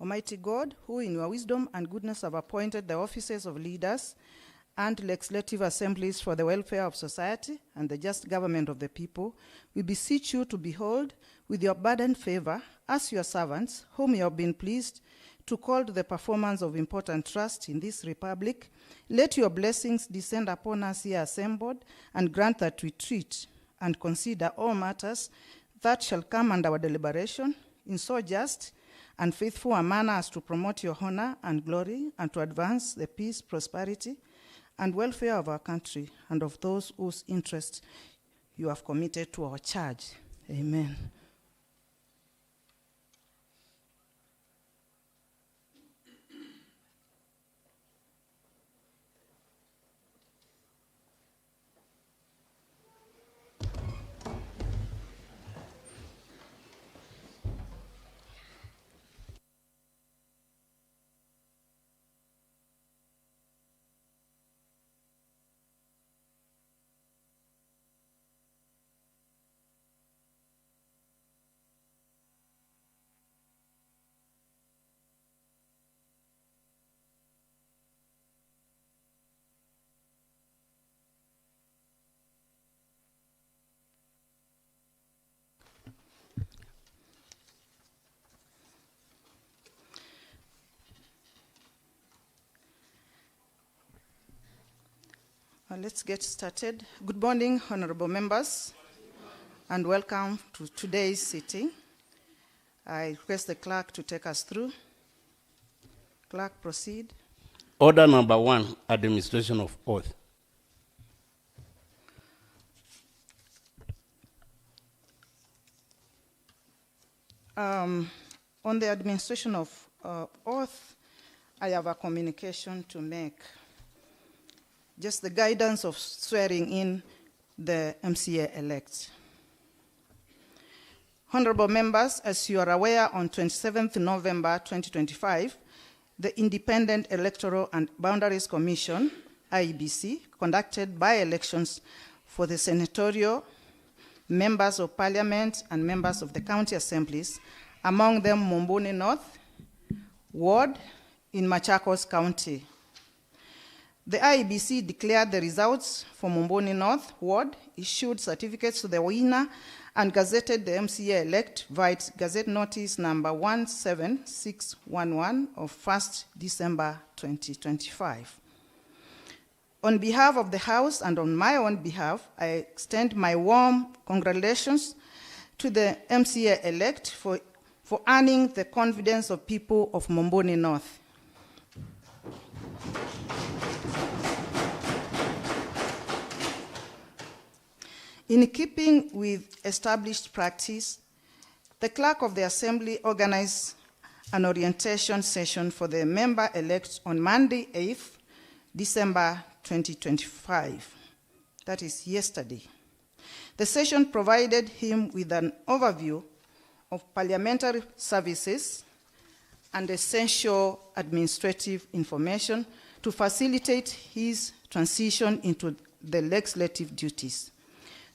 Almighty God, who in your wisdom and goodness have appointed the offices of leaders and legislative assemblies for the welfare of society and the just government of the people, we beseech you to behold with your abundant favor as your servants, whom you have been pleased to call to the performance of important trust in this republic. Let your blessings descend upon us here assembled, and grant that we treat and consider all matters that shall come under our deliberation in so just and faithful a manner as to promote your honor and glory, and to advance the peace, prosperity, and welfare of our country and of those whose interest you have committed to our charge. Amen. Let's get started. Good morning, honorable members, and welcome to today's sitting. I request the clerk to take us through. Clerk, proceed. Order number 1, administration of oath. On the administration of oath, I have a communication to make. Just the guidance of swearing in the MCA-elect. Honorable members, as you are aware, on 27th November 2025, the Independent Electoral and Boundaries Commission, IEBC, conducted by-elections for the senatorial, members of parliament, and members of the county assemblies, among them Mumbuni North Ward in Machakos County. The IEBC declared the results for Mumbuni North Ward, issued certificates to the winner, and gazetted the MCA-elect via Gazette Notice number 17611 of 1st December 2025. On behalf of the House and on my own behalf, I extend my warm congratulations to the MCA-elect for earning the confidence of people of Mumbuni North. In keeping with established practice, the clerk of the assembly organized an orientation session for the member-elect on Monday, 8th December 2025. That is yesterday. The session provided him with an overview of parliamentary services and essential administrative information to facilitate his transition into the legislative duties.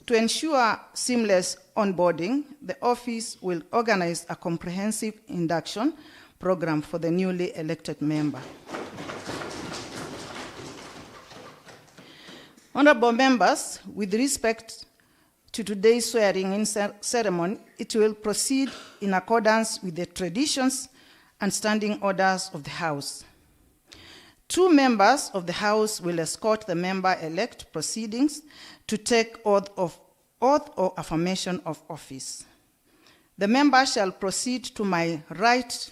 To ensure seamless onboarding, the office will organize a comprehensive induction program for the newly elected member. Honorable members, with respect to today's swearing-in ceremony, it will proceed in accordance with the traditions and standing orders of the House. 2 members of the House will escort the member-elect proceedings to take oath or affirmation of office. The member shall proceed to my right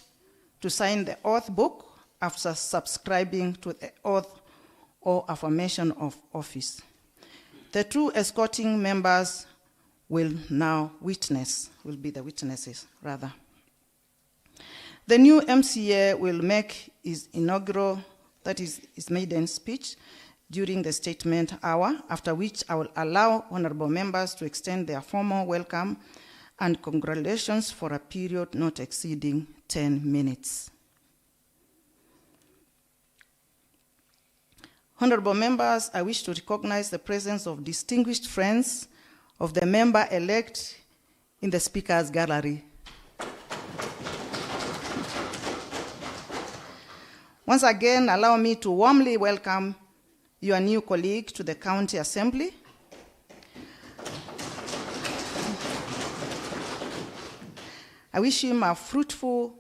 to sign the oath book after subscribing to the oath or affirmation of office. The 2 escorting members will now be the witnesses, rather. The new MCA will make his inaugural, that is his maiden speech, during the statement hour, after which I will allow honorable members to extend their formal welcome and congratulations for a period not exceeding 10 minutes. Honorable members, I wish to recognize the presence of distinguished friends of the member-elect in the Speaker's Gallery. Once again, allow me to warmly welcome your new colleague to the County Assembly. I wish him a fruitful,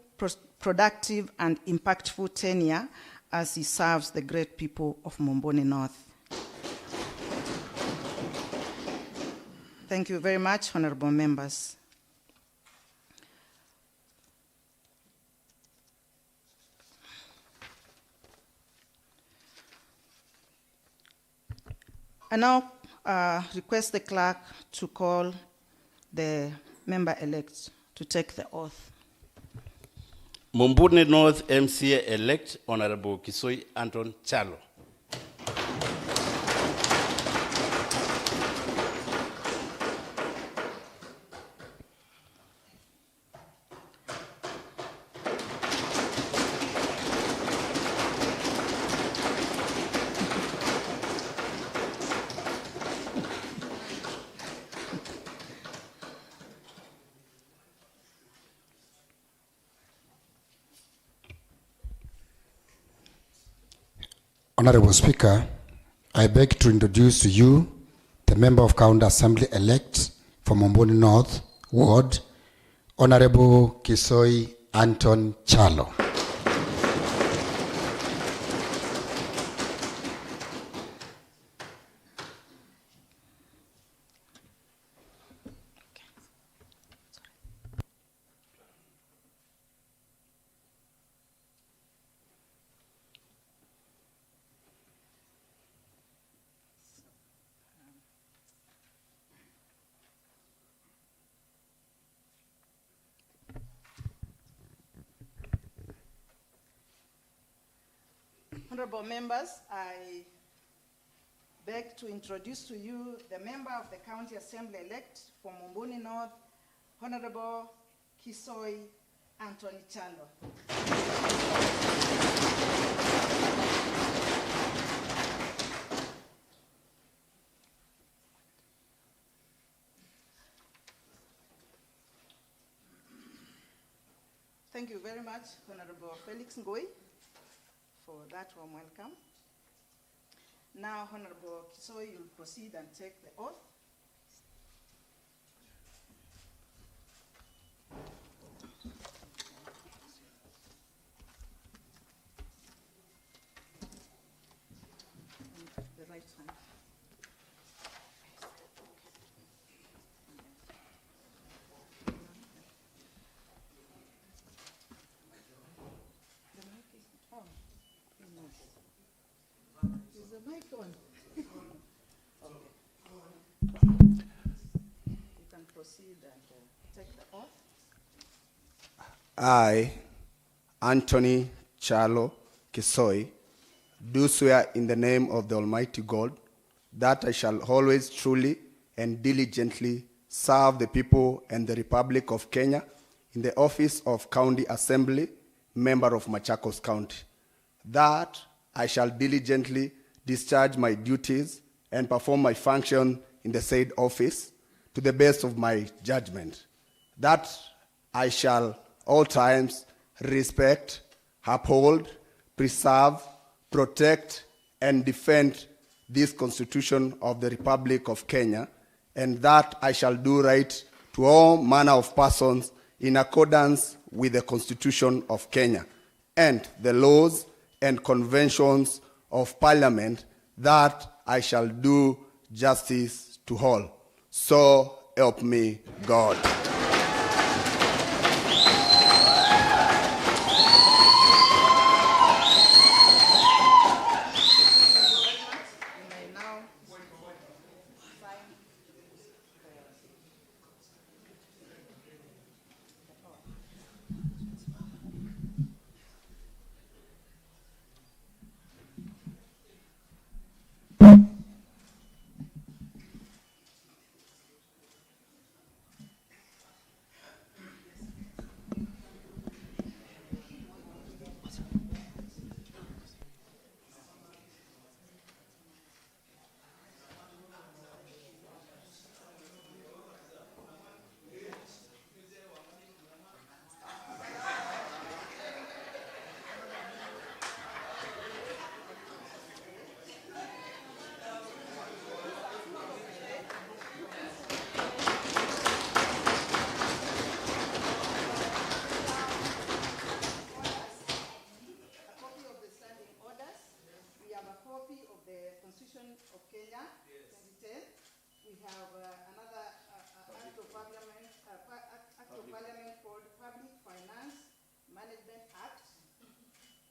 productive, and impactful tenure as he serves the great people of Momboni North. Thank you very much, honorable members. I now request the clerk to call the member-elect to take the oath. Momboni North MCA-elect, Honorable Kisoi Anton Chalo. Honorable Speaker, I beg to introduce to you the Member of County Assembly-elect for Momboni North Ward, Honorable Kisoi Anton Chalo. Honorable members, I beg to introduce to you the member of the County Assembly-elect for Momboni North, Honorable Kisoi Anthony Chalo. Thank you very much, Honorable Felix Ngoi, for that warm welcome. Now, Honorable Kisoi, you'll proceed and take the oath. The right hand. The mic is on. Is the mic on? You can proceed and take the oath. I, Anthony Chalo Kisoi, do swear in the name of the Almighty God that I shall always truly and diligently serve the people and the Republic of Kenya in the office of County Assembly, member of Machakos County, that I shall diligently discharge my duties and perform my function in the said office to the best of my judgment, that I shall all times respect, uphold, preserve, protect, and defend this Constitution of the Republic of Kenya, and that I shall do right to all manner of persons in accordance with the Constitution of Kenya and the laws and conventions of Parliament, that I shall do justice to all. So help me God.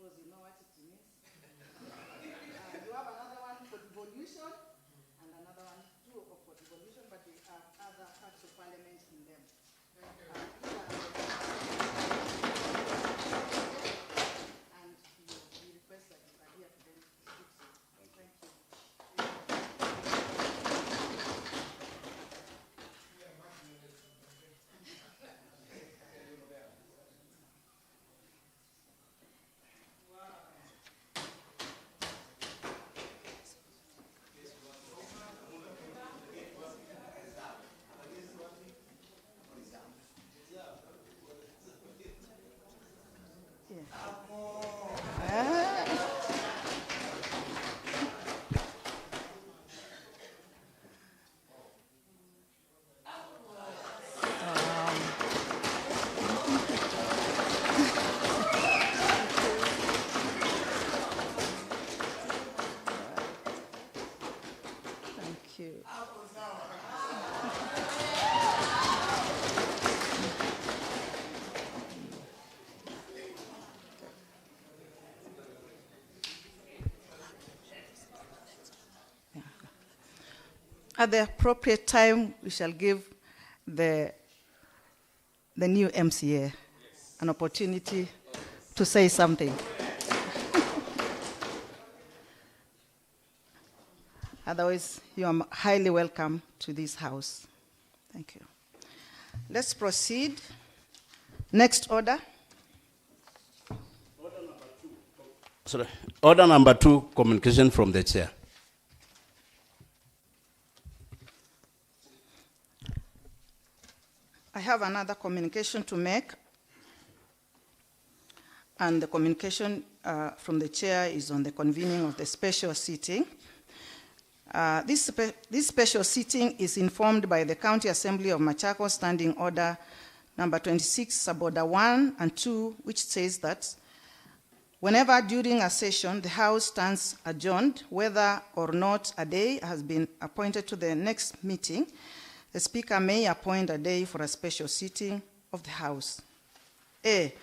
because you know what it means. You have another one for devolution and another one too for devolution, but they have other acts of parliament in them. And you request that you adhere to them. Thank you. Thank you. At the appropriate time, we shall give the new MCA an opportunity to say something. Otherwise, you are highly welcome to this house. Thank you. Let's proceed. Next order. Sorry. Order number 2, communication from the chair. I have another communication to make, and the communication from the chair is on the convening of the special sitting. This special sitting is informed by the County Assembly of Machakos Standing Order number 26, Suborder 1 and 2, which says that whenever during a session the House stands adjourned, whether or not a day has been appointed to the next meeting, the Speaker may appoint a day for a special sitting of the House. A,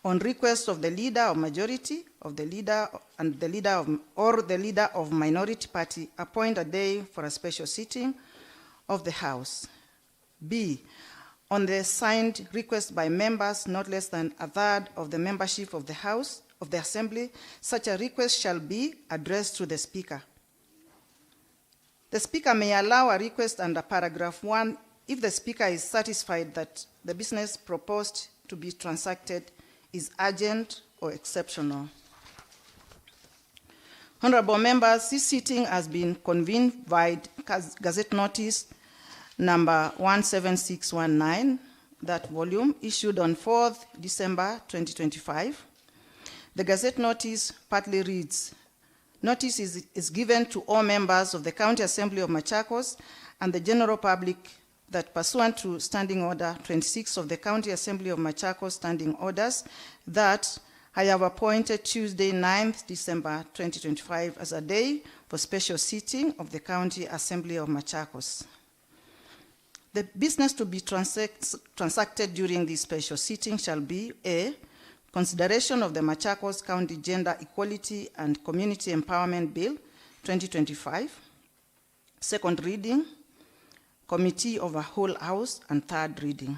on request of the leader of majority, of the leader and the leader of, or the leader of minority party, appoint a day for a special sitting of the House. B, on the signed request by members not less than a third of the membership of the House, of the Assembly, such a request shall be addressed to the Speaker. The Speaker may allow a request under paragraph 1 if the Speaker is satisfied that the business proposed to be transacted is urgent or exceptional. Honorable members, this sitting has been convened by Gazette Notice number 17619, that volume, issued on 4th December 2025. The Gazette Notice partly reads, notice is given to all members of the County Assembly of Machakos and the general public that pursuant to Standing Order 26 of the County Assembly of Machakos Standing Orders, that I have appointed Tuesday, 9th December 2025 as a day for special sitting of the County Assembly of Machakos. The business to be transacted during this special sitting shall be A, consideration of the Machakos County Gender Equality and Community Empowerment Bill 2025, second reading, Committee of a Whole House, and third reading.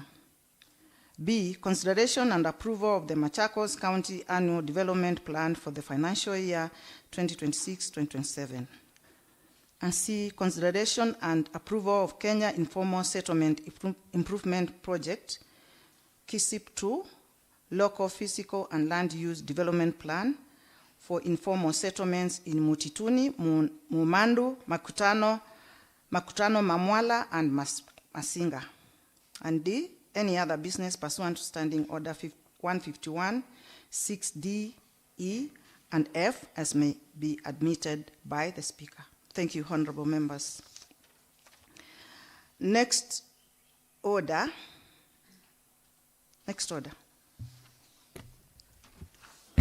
B, consideration and approval of the Machakos County Annual Development Plan for the financial year 2026-2027. And C, consideration and approval of Kenya Informal Settlement Improvement Project, KISIP 2, Local Physical and Land Use Development Plan for informal settlements in Mutituni, Mumandu, Makutano, Mamwala, and Masinga. And D, any other business pursuant to Standing Order 151, 6D, E, and F, as may be admitted by the Speaker. Thank you, honorable members. Next order.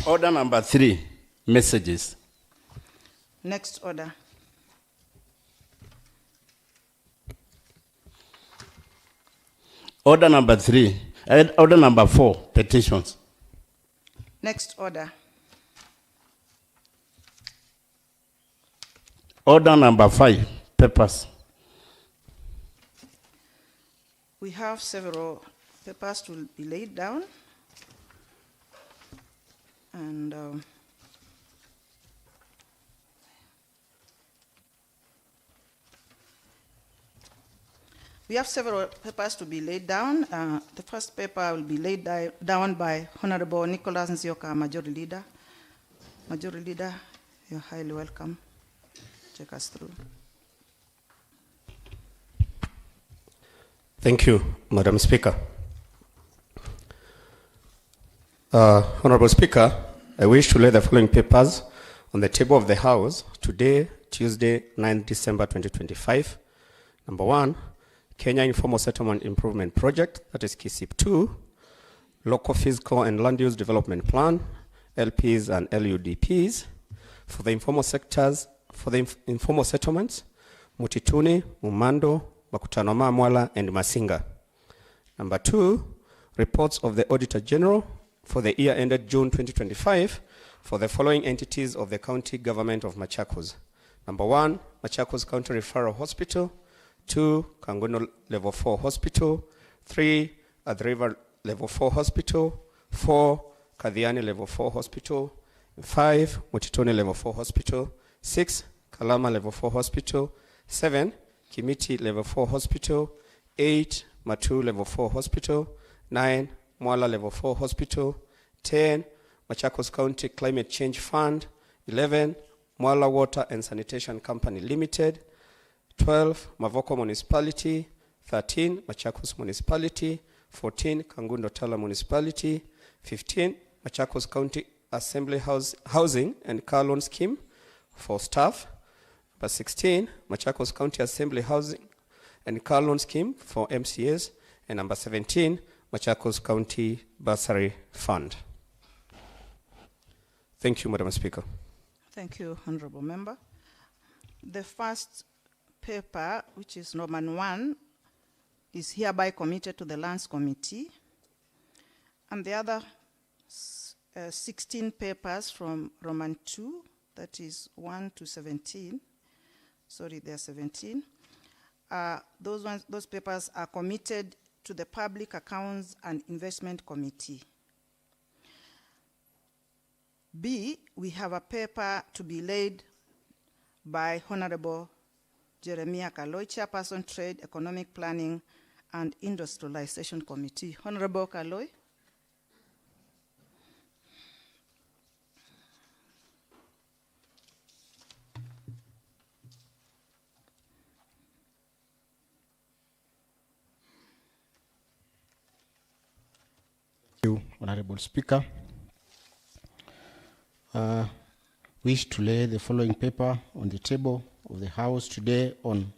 Order number 3, messages. Next order. Order number 3, order number 4, petitions. Next order. Order number 5, papers. We have several papers to be laid down. And we have several papers to be laid down. The first paper will be laid down by Honorable Nicholas Nzioka, Majority Leader. Majority Leader, you're highly welcome. Take us through. Thank you, Madam Speaker. Honorable Speaker, I wish to lay the following papers on the table of the House today, Tuesday, 9 December 2025. Number 1, Kenya Informal Settlement Improvement Project, that is KISIP 2, Local Fiscal and Land Use Development Plan, LPs and LUDPs, for the informal sectors, for the informal settlements, Mutituni, Mumando, Makutano Mwala, and Masinga. Number 2, reports of the Auditor General for the year ended June 2025 for the following entities of the county government of Machakos. Number 1, Machakos County Referral Hospital. 2, Kangono Level 4 Hospital. 3, Athi River Level 4 Hospital. 4, Kadhiani Level 4 Hospital. 5, Mutitoni Level 4 Hospital. 6, Kalama Level 4 Hospital. 7, Kimiti Level 4 Hospital. 8, Matu Level 4 Hospital. 9, Mwala Level 4 Hospital. 10, Machakos County Climate Change Fund. 11, Mwala Water and Sanitation Company Limited. 12, Mavoko Municipality. 13, Machakos Municipality. 14, Kangundo Tala Municipality. 15, Machakos County Assembly Housing and Car Loan Scheme for staff. Number 16, Machakos County Assembly Housing and Car Loan Scheme for MCAs. And number 17, Machakos County Bursary Fund. Thank you, Madam Speaker. Thank you, Honorable Member. The first paper, which is Roman 1, is hereby committed to the Lands Committee. And the other 16 papers from Roman 2, that is 1 to 17, sorry, there are 17. Those papers are committed to the Public Accounts and Investment Committee. B, we have a paper to be laid by Honorable Jeremiah Kaloi, Chairperson, Trade, Economic Planning, and Industrialization Committee. Honorable Kaloi. Thank you, Honorable Speaker. Wish to lay the following paper on the table of the House today on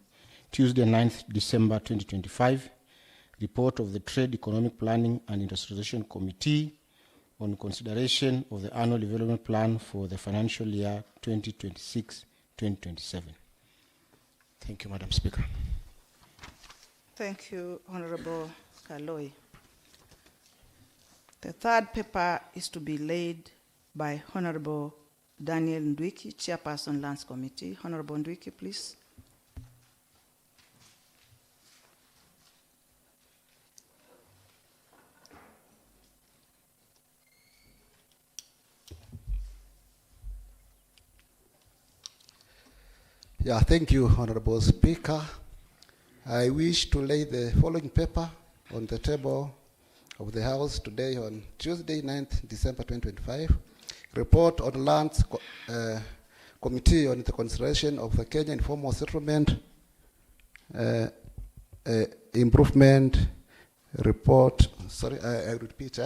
Tuesday, 9th December 2025. Report of the Trade, Economic Planning and Industrialization Committee on consideration of the Annual Development Plan for the financial year 2026-2027. Thank you, Madam Speaker. Thank you, Honorable Kaloi. The third paper is to be laid by Honorable Daniel Ndwiki, Chairperson, Lands Committee. Honorable Ndwiki, please. Yeah, thank you, Honorable Speaker. I wish to lay the following paper on the table of the House today on Tuesday, 9th December 2025. Report on Lands Committee on the consideration of the Kenya Informal Settlement Improvement Report. Sorry, I repeat.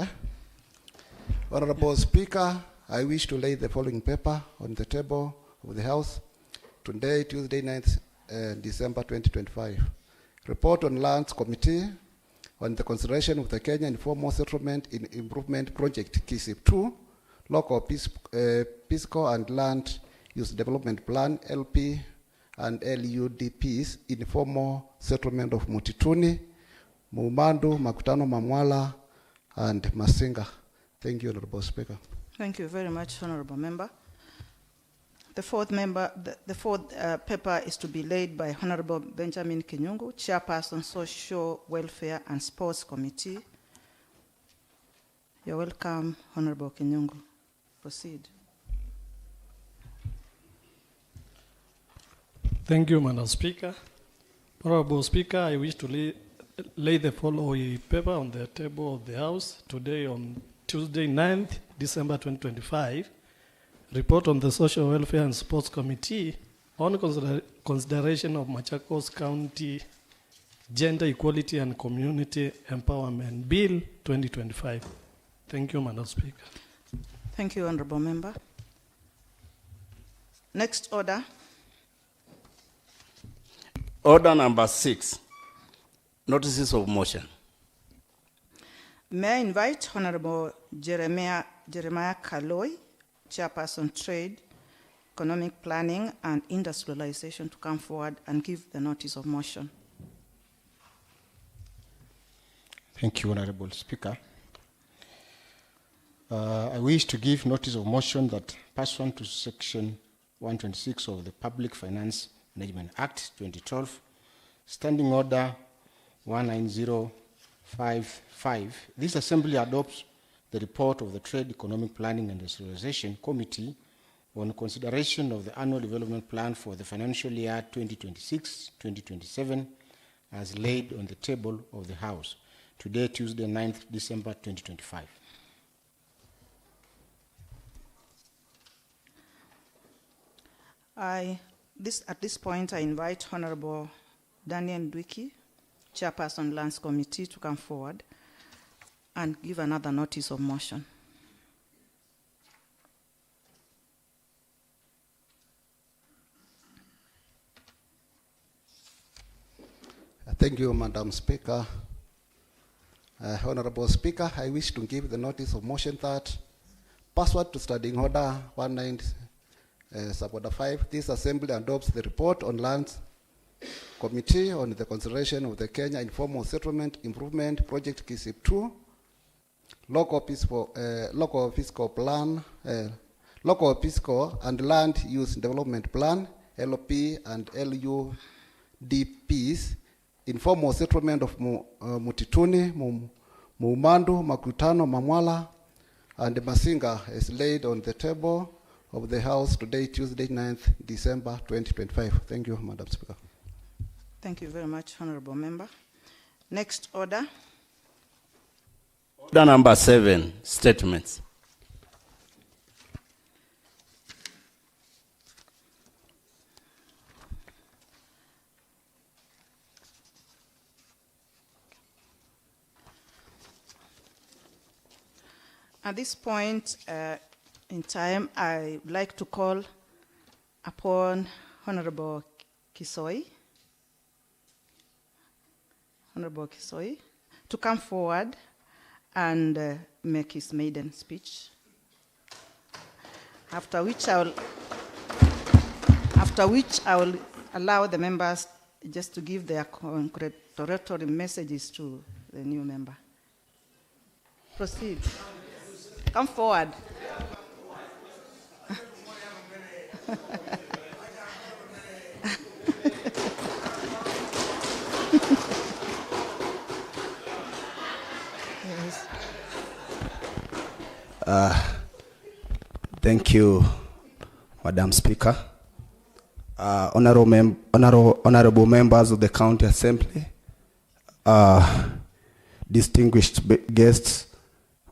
Honorable Speaker, I wish to lay the following paper on the table of the House today, Tuesday, 9th December 2025. Report on Lands Committee on the consideration of the Kenya Informal Settlement Improvement Project, KISIP 2, Local Fiscal and Land Use Development Plan, LP and LUDPs, Informal Settlement of Mutituni, Mumando, Makutano, Mwala, and Masinga. Thank you, Honorable Speaker. Thank you very much, Honorable Member. The fourth paper is to be laid by Honorable Benjamin Kinyungu, Chairperson, Social Welfare and Sports Committee. You're welcome, Honorable Kinyungu. Proceed. Thank you, Madam Speaker. Honorable Speaker, I wish to lay the following paper on the table of the House today on Tuesday, 9th December 2025. Report on the Social Welfare and Sports Committee on consideration of Machakos County Gender Equality and Community Empowerment Bill 2025. Thank you, Madam Speaker. Thank you, Honorable Member. Next order. Order number 6, notices of motion. May I invite Honorable Jeremiah Kaloi, Chairperson Trade, Economic Planning and Industrialization, to come forward and give the notice of motion. Thank you, Honorable Speaker. I wish to give notice of motion that pursuant to Section 126 of the Public Finance Management Act 2012, Standing Order 19055, this Assembly adopts the report of the Trade, Economic Planning and Industrialization Committee on consideration of the Annual Development Plan for the financial year 2026-2027 as laid on the table of the House today, Tuesday, 9th December 2025. At this point, I invite Honorable Daniel Ndwiki, Chairperson Lands Committee, to come forward and give another notice of motion. Thank you, Madam Speaker. Honorable Speaker, I wish to give the notice of motion that pursuant to Standing Order 19 Sub-Order 5, this Assembly adopts the report on Lands Committee on the consideration of the Kenya Informal Settlement Improvement Project KISIP 2, local fiscal plan, local fiscal and land use development plan, LP and LUDPs, informal settlement of Mutituni, Muumandu, Makutano, Mamwala, and Masinga is laid on the table of the House today, Tuesday, 9th December 2025. Thank you, Madam Speaker. Thank you very much, Honorable Member. Next order. Order number 7, statements. At this point in time, I would like to call upon Honorable Kisoi, to come forward and make his maiden speech. After which I will allow the members just to give their congratulatory messages to the new member. Proceed. Come forward. Yes. Thank you, Madam Speaker. Honorable members of the County Assembly, distinguished guests,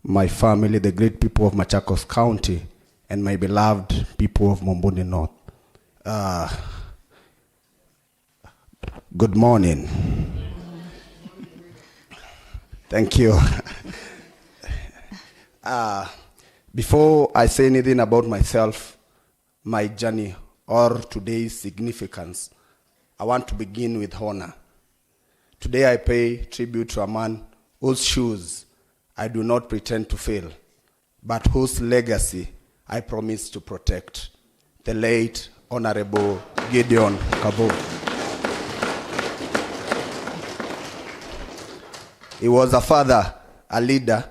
my family, the great people of Machakos County, and my beloved people of Momboni North. Good morning. Thank you. Before I say anything about myself, my journey, or today's significance, I want to begin with honor. Today I pay tribute to a man whose shoes I do not pretend to fill, but whose legacy I promise to protect, the late Honorable Gideon Kabo. He was a father, a leader,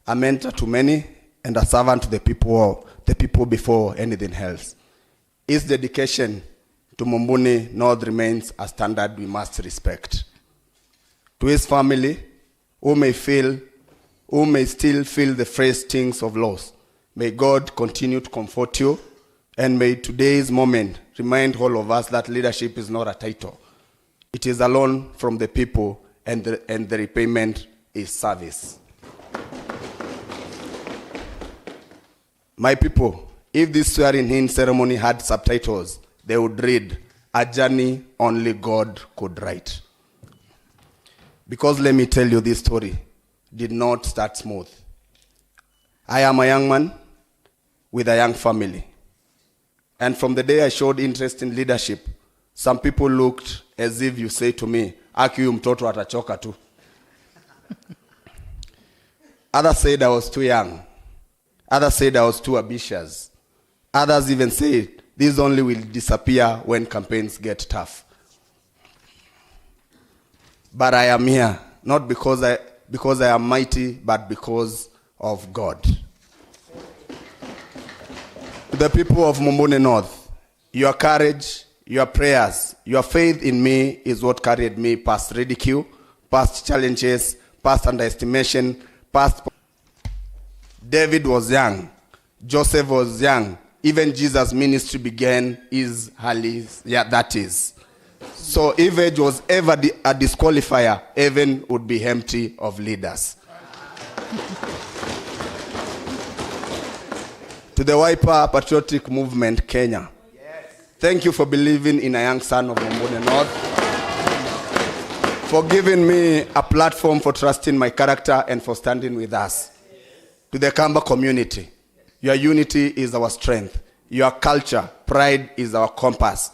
a mentor to many, and a servant to the people before anything else. His dedication to Mumbuni North remains a standard we must respect. To his family, who may still feel the fresh stings of loss, may God continue to comfort you, and may today's moment remind all of us that leadership is not a title. It is a loan from the people, and the repayment is service. My people, if this swearing-in ceremony had subtitles, they would read, "A journey only God could write." Because let me tell you, this story did not start smooth. I am a young man with a young family. And from the day I showed interest in leadership, some people looked as if you say to me, "Aki huyu mtoto atachoka tu." Others said I was too young. Others said I was too ambitious. Others even said this only will disappear when campaigns get tough. But I am here, not because I am mighty, but because of God. To the people of Mumbuni North, your courage, your prayers, your faith in me is what carried me past ridicule, past challenges, past underestimation, past... David was young. Joseph was young. Even Jesus' ministry began that is. So if age was ever a disqualifier, heaven would be empty of leaders. To the Wiper Patriotic Movement, Kenya. Thank you for believing in a young son of Mumbuni North, for giving me a platform, for trusting my character, and for standing with us. To the Kamba community, your unity is our strength. Your culture, pride is our compass.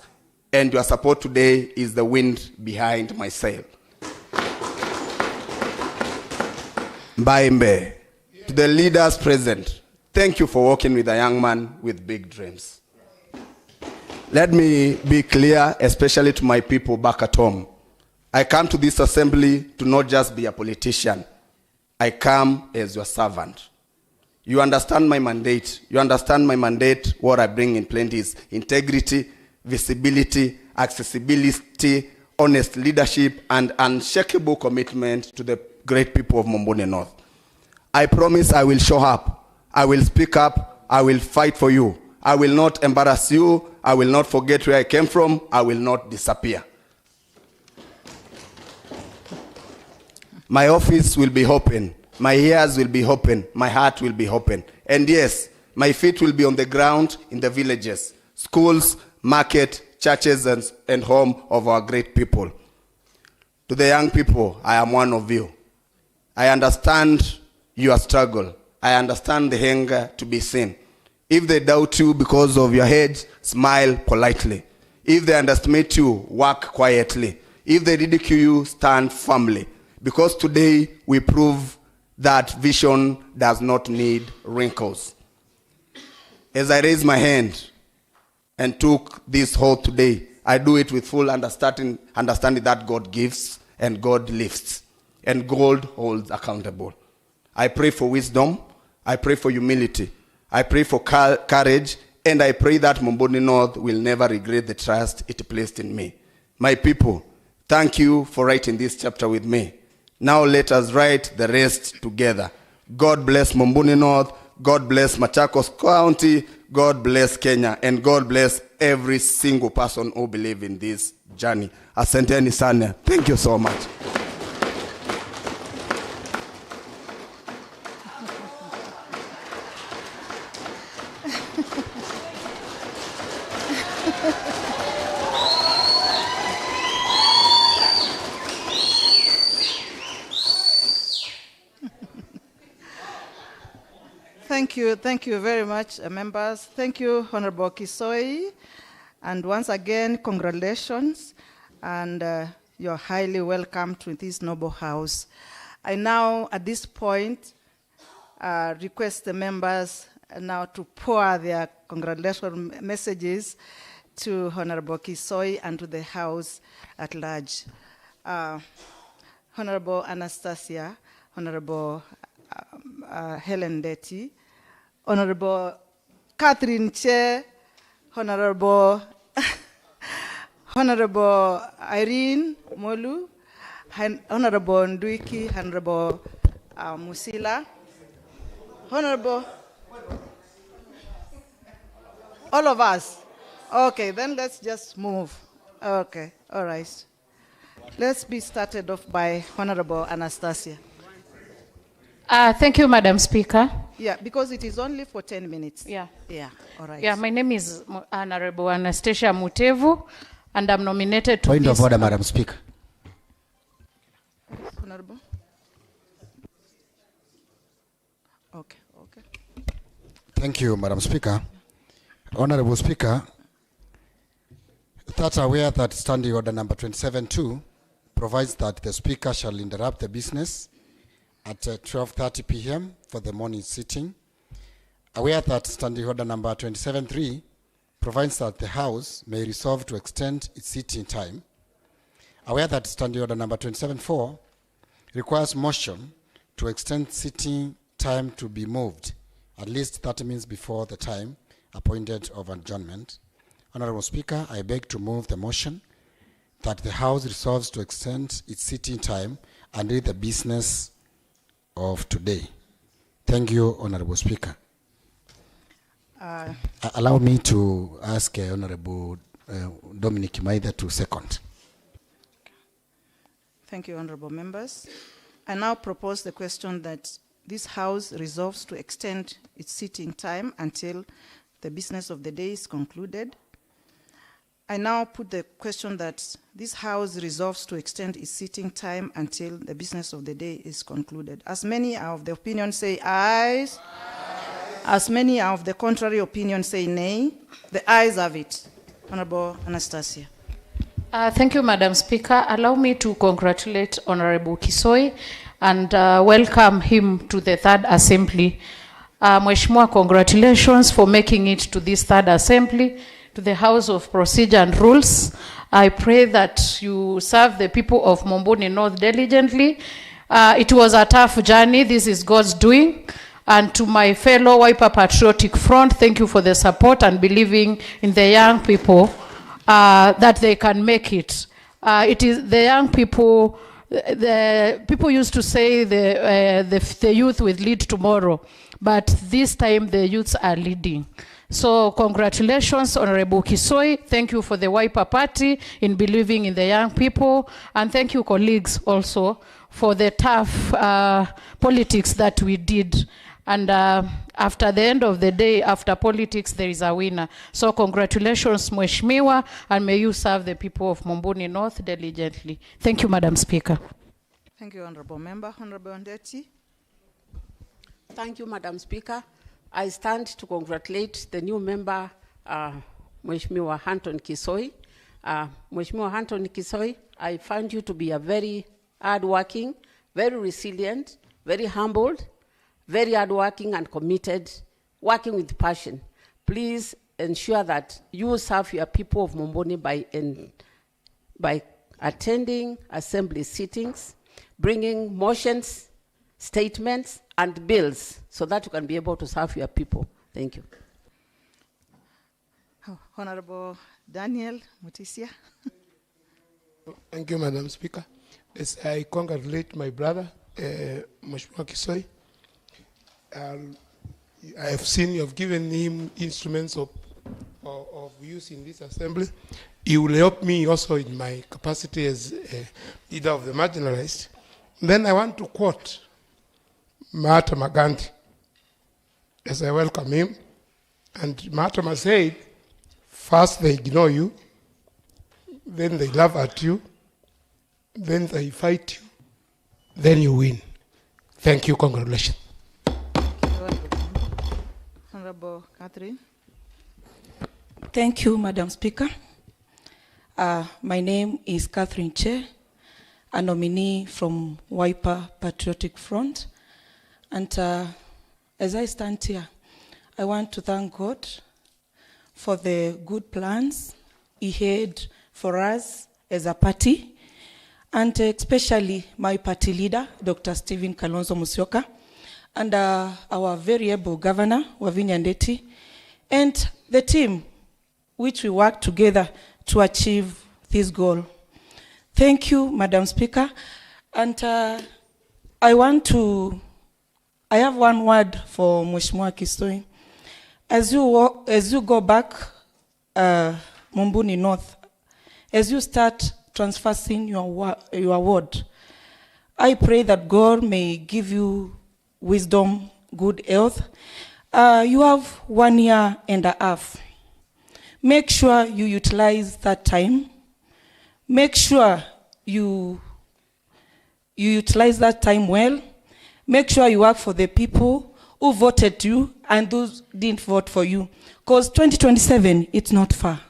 And your support today is the wind behind my sail. Mbaimbe, to the leaders present, thank you for working with a young man with big dreams. Let me be clear, especially to my people back at home. I come to this assembly to not just be a politician. I come as your servant. You understand my mandate. You understand my mandate. What I bring in plenty is integrity, visibility, accessibility, honest leadership, and unshakable commitment to the great people of Mumbuni North. I promise I will show up. I will speak up. I will fight for you. I will not embarrass you. I will not forget where I came from. I will not disappear. My office will be open. My ears will be open. My heart will be open. And yes, my feet will be on the ground in the villages, schools, market, churches, and home of our great people. To the young people, I am one of you. I understand your struggle. I understand the hunger to be seen. If they doubt you because of your age, smile politely. If they underestimate you, work quietly. If they ridicule you, stand firmly. Because today we prove that vision does not need wrinkles. As I raise my hand and took this oath today, I do it with full understanding that God gives and God lifts, and God holds accountable. I pray for wisdom. I pray for humility. I pray for courage, and I pray that Mumbuni North will never regret the trust it placed in me. My people, thank you for writing this chapter with me. Now let us write the rest together. God bless Mumbuni North. God bless Machakos County. God bless Kenya. And God bless every single person who believes in this journey. Asanteni sana. Thank you so much. Thank you very much, members. Thank you, Honorable Kisoi. And once again, congratulations. And you're highly welcome to this noble house. I now, at this point, request the members now to pour their congratulatory messages to Honorable Kisoi and to the house at large. Honorable Anastasia, Honorable Helen Detty, Honorable Catherine Che, Honorable Honorable Irene Molu, Honorable Nduiki, Honorable Musila, Honorable, all of us. Okay, then let's just move. Okay, all right. Let's be started off by Honorable Anastasia. Thank you, Madam Speaker. Yeah, because it is only for 10 minutes. Yeah. Yeah, all right. Yeah, my name is Honorable Anastasia Mutevu, and I'm nominated to Point this. of order, Madam Speaker. Honorable. Okay, okay. Thank you, Madam Speaker. Honorable Speaker, that aware that Standing Order number 27.2 provides that the Speaker shall interrupt the business at 12:30 p.m. for the morning sitting. Aware that Standing Order number 27.3 provides that the House may resolve to extend its sitting time. Aware that Standing Order number 27.4 requires motion to extend sitting time to be moved at least 30 minutes before the time appointed of adjournment. Honorable Speaker, I beg to move the motion that the House resolves to extend its sitting time until the business of today. Thank you, Honorable Speaker. Allow me to ask Honorable Dominic Maida to second. Thank you, honorable members. I now propose the question that this House resolves to extend its sitting time until the business of the day is concluded. I now put the question that this House resolves to extend its sitting time until the business of the day is concluded. As many are of the opinion say ayes, as many are of the contrary opinion say nay, the ayes have it. Honorable Anastasia. Thank you, Madam Speaker. Allow me to congratulate Honorable Kisoi and welcome him to the third assembly. Mheshimiwa, congratulations for making it to this third assembly, to the House of Procedure and Rules. I pray that you serve the people of Momboni North diligently. It was a tough journey. This is God's doing. And to my fellow Wiper Patriotic Front, thank you for the support and believing in the young people that they can make it. It is the young people. The people used to say the youth will lead tomorrow, but this time the youths are leading. So congratulations, Honorable Kisoi. Thank you for the Wiper Party in believing in the young people, and thank you, colleagues, also for the tough politics that we did. And after the end of the day, after politics, there is a winner. So congratulations, Mheshimiwa, and may you serve the people of Momboni North diligently. Thank you, Madam Speaker. Thank you, honorable member. Honorable Ndeti. Thank you, Madam Speaker. I stand to congratulate the new member, Mheshimiwa Anton Kisoi. Mheshimiwa Anton Kisoi, I find you to be a very hardworking, very resilient, very humbled, very hardworking and committed, working with passion. Please ensure that you serve your people of Momboni by attending assembly sittings, bringing motions, statements, and bills so that you can be able to serve your people. Thank you. Honorable Daniel Mutisia. Thank you, Madam Speaker. Yes, I congratulate my brother, Mheshimiwa Kisoi. I have seen you have given him instruments of use in this assembly. He will help me also in my capacity as leader of the marginalized. Then I want to quote Mahatma Gandhi as I welcome him. And Mahatma said, first they ignore you, then they laugh at you, then they fight you, then you win. Thank you, congratulations. Honorable Catherine. Thank you, Madam Speaker. My name is Catherine Che, a nominee from Wiper Patriotic Front. And as I stand here, I want to thank God for the good plans He had for us as a party, and especially my party leader, Dr. Stephen Kalonzo Musyoka, and our very able governor, Wavinya Ndeti, and the team which we work together to achieve this goal. Thank you, Madam Speaker. And I have one word for Mheshimiwa Kisoi. As you go back, Mumbuni North, as you start transversing your ward, I pray that God may give you wisdom, good health. You have 1 year and a half. Make sure you utilize that time. Make sure you utilize that time well. Make sure you work for the people who voted you and those didn't vote for you. Because 2027, it's not far.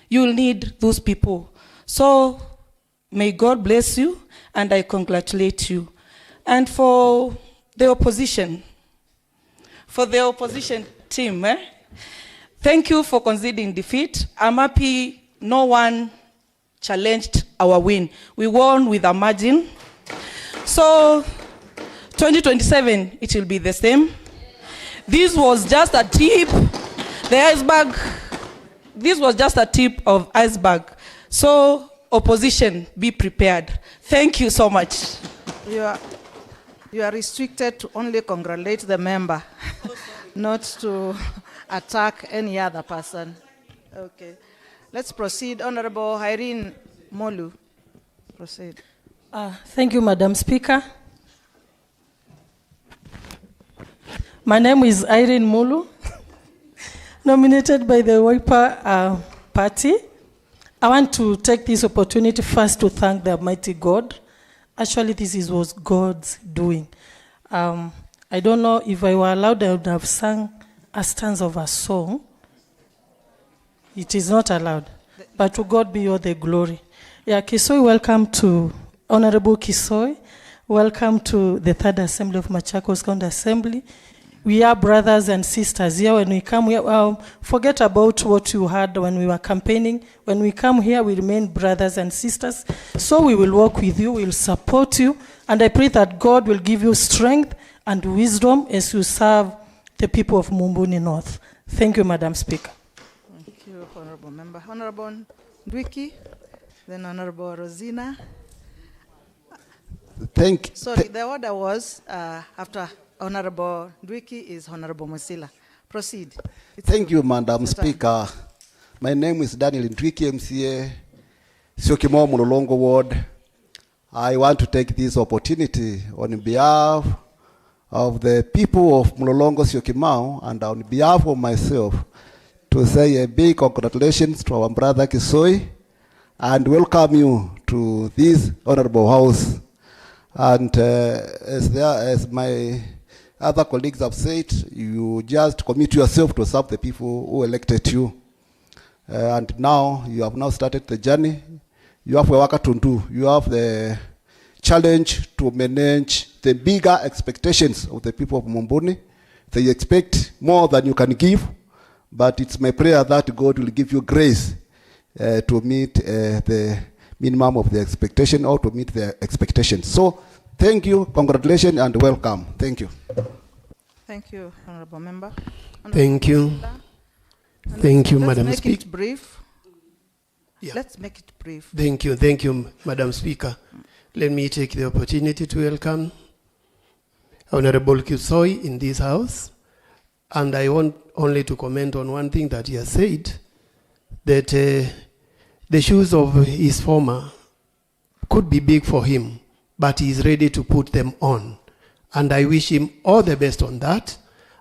You'll need those people. So may God bless you, and I congratulate you. And for the opposition team, thank you for conceding defeat. I'm happy no one challenged our win. We won with a margin. So 2027, it will be the same. This was just a tip, the iceberg. This was just a tip of iceberg. So opposition, be prepared. Thank you so much. You are restricted to only congratulate the member, not to attack any other person. Okay. Let's proceed. Honorable Irene Molu. Proceed. Thank you, Madam Speaker. My name is Irene Molu, nominated by the Wiper Party. I want to take this opportunity first to thank the Almighty God. Actually, this was God's doing. I don't know if I were allowed, I would have sung a stanza of a song. It is not allowed. But to God be all the glory. Yeah, Kisoi, welcome to Honorable Kisoi. Welcome to the Third Assembly of Machakos County Assembly. We are brothers and sisters here. When we come here, forget about what you had when we were campaigning. When we come here, we remain brothers and sisters. So we will work with you, we will support you, and I pray that God will give you strength and wisdom as you serve the people of Mumbuni North. Thank you, Madam Speaker. Thank you, Honorable Member. Honorable Ndwiki, then Honorable Rosina. Sorry, the order was after Honorable Ndwiki is Honorable Musila. Proceed. Thank you, Madam Speaker. My name is Daniel Ndwiki, MCA, Syokimau Mulolongo Ward. I want to take this opportunity on behalf of the people of Mulolongo Syokimau and on behalf of myself to say a big congratulations to our brother Kisoi and welcome you to this honorable house. And as my other colleagues have said, you just commit yourself to serve the people who elected you. And now, you have now started the journey. You have work to do. You have the challenge to manage the bigger expectations of the people of Mumbuni. They expect more than you can give, but it's my prayer that God will give you grace to meet the minimum of the expectation or to meet the expectations. So, thank you, congratulations, and welcome. Thank you. Thank you, Honorable Member. Thank you. Thank you, Madam Speaker. Let's make it brief. Yeah. Let's make it brief. Thank you, Madam Speaker. Let me take the opportunity to welcome Honorable Kisoi in this house. And I want only to comment on one thing that he has said, that the shoes of his former could be big for him, but he is ready to put them on. And I wish him all the best on that.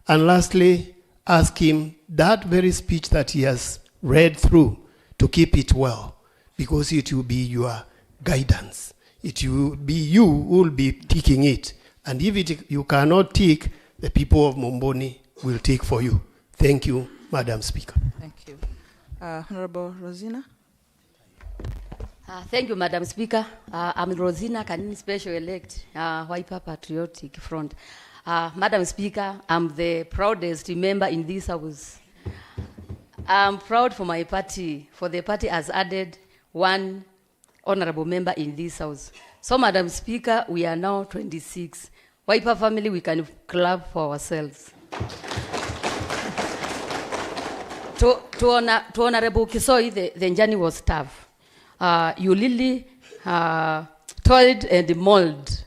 And lastly, ask him that very speech that he has read through to keep it well, because it will be your guidance. It will be you who will be taking it. And if you cannot take, the people of Mumbuni will take for you. Thank you, Madam Speaker. Thank you. Honorable Rosina. Thank you, Madam Speaker. I'm Rosina Kanini, Special Elect, Wiper Patriotic Front. Madam Speaker, I'm the proudest member in this house. I'm proud for my party, for the party has added one honorable member in this house. So, Madam Speaker, we are now 26. Wiper family, we can clap for ourselves. to Honorable Kisoi, the journey was tough. You really toiled and mold.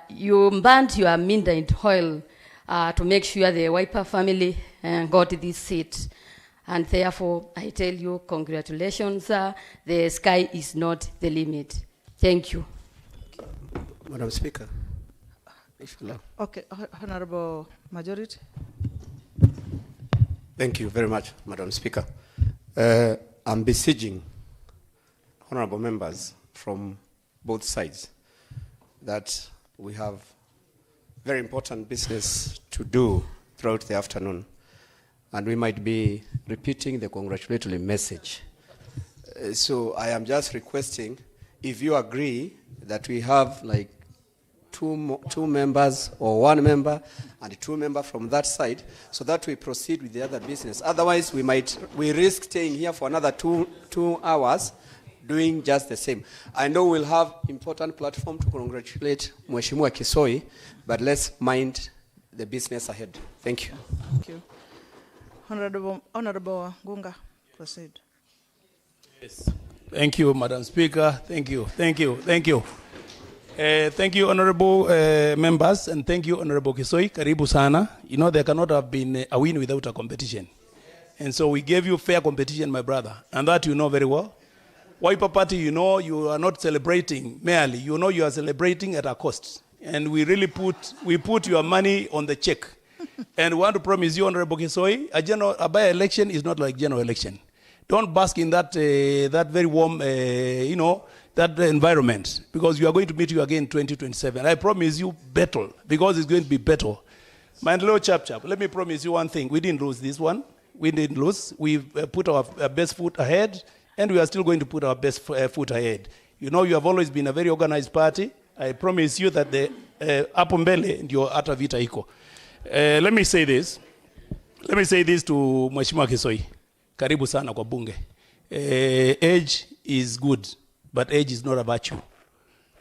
You burnt your midnight oil to make sure the Wiper family got this seat. And therefore, I tell you, congratulations. The sky is not the limit. Thank you. Madam Speaker. Okay, Honorable Majority. Thank you very much, Madam Speaker. I'm beseeching honorable members from both sides that we have very important business to do throughout the afternoon, and we might be repeating the congratulatory message. So I am just requesting, if you agree that we have like two members or one member and two members from that side, so that we proceed with the other business. Otherwise, we risk staying here for another two hours doing just the same. I know we'll have important platform to congratulate Mheshimiwa Kisoi, but let's mind the business ahead. Thank you. Thank you. Honorable Gunga, proceed. Yes. Thank you, Madam Speaker. Thank you. Thank you, honorable members, and thank you, Honorable Kisoi. Karibu sana. You know, there cannot have been a win without a competition. And so we gave you fair competition, my brother, and that you know very well. Wiper Party, you know, you are not celebrating merely. You know you are celebrating at a cost. And we really put your money on the check. And we want to promise you, Honorable Kisoi, a by-election is not like general election. Don't bask in that very warm, that environment, because you are going to meet you again in 2027. I promise you battle, because it's going to be battle. My little chap, let me promise you one thing. We didn't lose this one. We didn't lose. We put our best foot ahead, and we are still going to put our best foot ahead. You know, you have always been a very organized party. I promise you that the hapo mbele ndio hata vita iko. Let me say this to Mheshimiwa Kisoi. Karibu sana kwa bunge. Age is good, but age is not a virtue.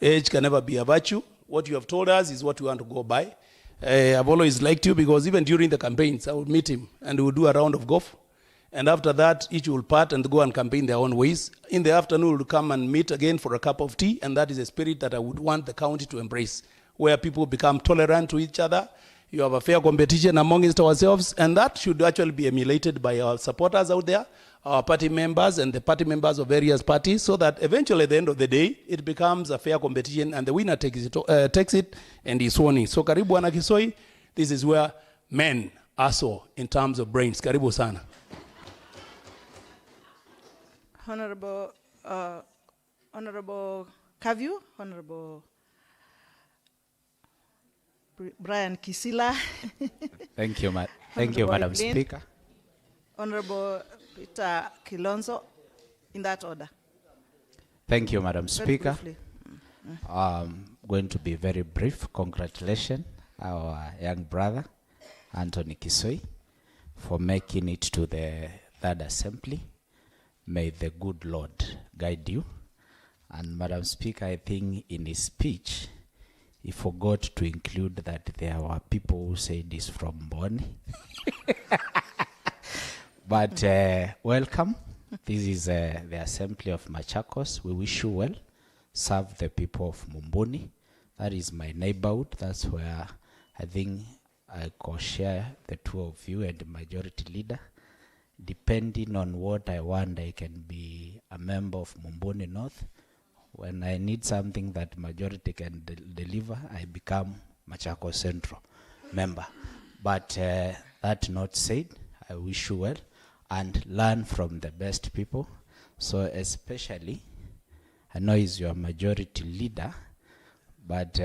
Age can never be a virtue. What you have told us is what we want to go by. I've always liked you, because even during the campaigns, I would meet him and we would do a round of golf. And after that, each will part and go and campaign their own ways. In the afternoon, we'll come and meet again for a cup of tea, and that is a spirit that I would want the county to embrace, where people become tolerant to each other. You have a fair competition amongst ourselves, and that should actually be emulated by our supporters out there, our party members and the party members of various parties, so that eventually at the end of the day, it becomes a fair competition and the winner takes it and is sworn in. So Karibu Ana Kisoi, this is where men are so in terms of brains. Karibu sana. Honorable Kavyu, Honorable Brian Kisila. Thank you, Madam Speaker. Honorable Peter Kilonzo, in that order. Thank you, Madam Very Speaker. briefly. Going to be very brief. Congratulations, our young brother, Anthony Kisoi, for making it to the third assembly. May the good Lord guide you. And Madam Speaker, I think in his speech, he forgot to include that there were people who said this from Boni. But welcome. This is the assembly of Machakos. We wish you well. Serve the people of Mumbuni. That is my neighborhood. That's where I think I co-share the two of you and the majority leader. Depending on what I want, I can be a member of Mumbuni North. When I need something that majority can deliver, I become Machakos Central member. But that not said, I wish you well and learn from the best people. So especially, I know he's your majority leader, but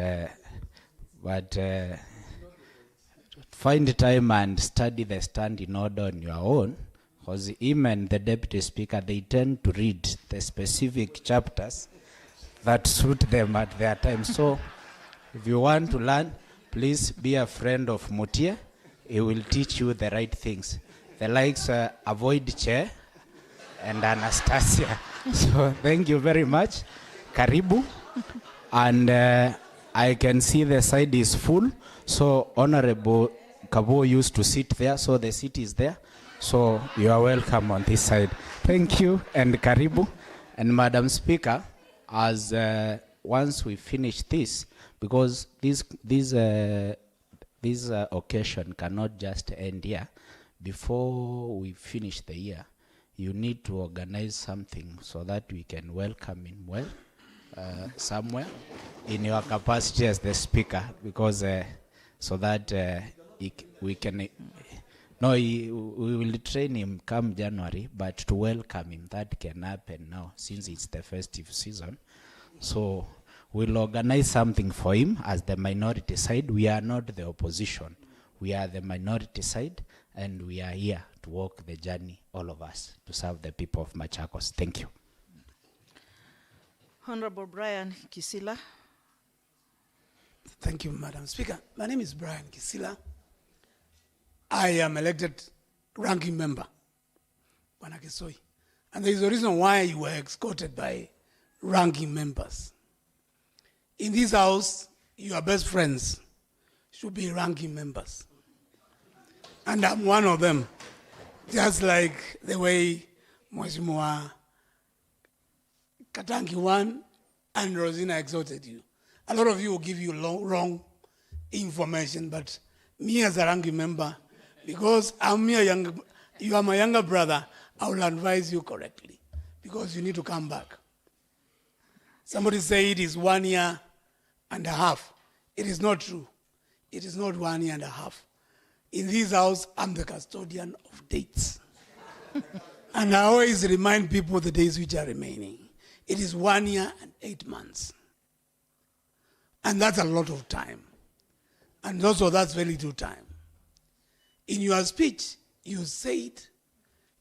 find the time and study the standing order on your own, because him and the deputy speaker, they tend to read the specific chapters that suit them at their time. So if you want to learn, please be a friend of Mutia. He will teach you the right things. The likes avoid chair and Anastasia. So thank you very much. Karibu. And I can see the side is full. So Honorable Kabo used to sit there, so the seat is there. So you are welcome on this side. Thank you and karibu. And Madam Speaker, as once we finish this, because this occasion cannot just end here. Before we finish the year, you need to organize something so that we can welcome him well somewhere in your capacity as the speaker, because so that we can we will train him come January, but to welcome him, that can happen now since it's the festive season. So we'll organize something for him as the minority side. We are not the opposition. We are the minority side, and we are here to walk the journey, all of us, to serve the people of Machakos. Thank you. Honorable Brian Kisila. Thank you, Madam Speaker. My name is Brian Kisila. I am elected ranking member, Bwana Kisoi. And there is a reason why you were escorted by ranking members. In this house, your best friends should be ranking members. And I'm one of them. Just like the way Mheshimiwa Katangi won and Rosina exhorted you. A lot of you will give you wrong information, but me as a ranking member, because you are my younger brother, I will advise you correctly, because you need to come back. Somebody say it is 1 year and a half. It is not true. It is not 1 year and a half. In this house, I'm the custodian of dates. And I always remind people the days which are remaining. It is 1 year and 8 months. And that's a lot of time. And also that's very little time. In your speech, you said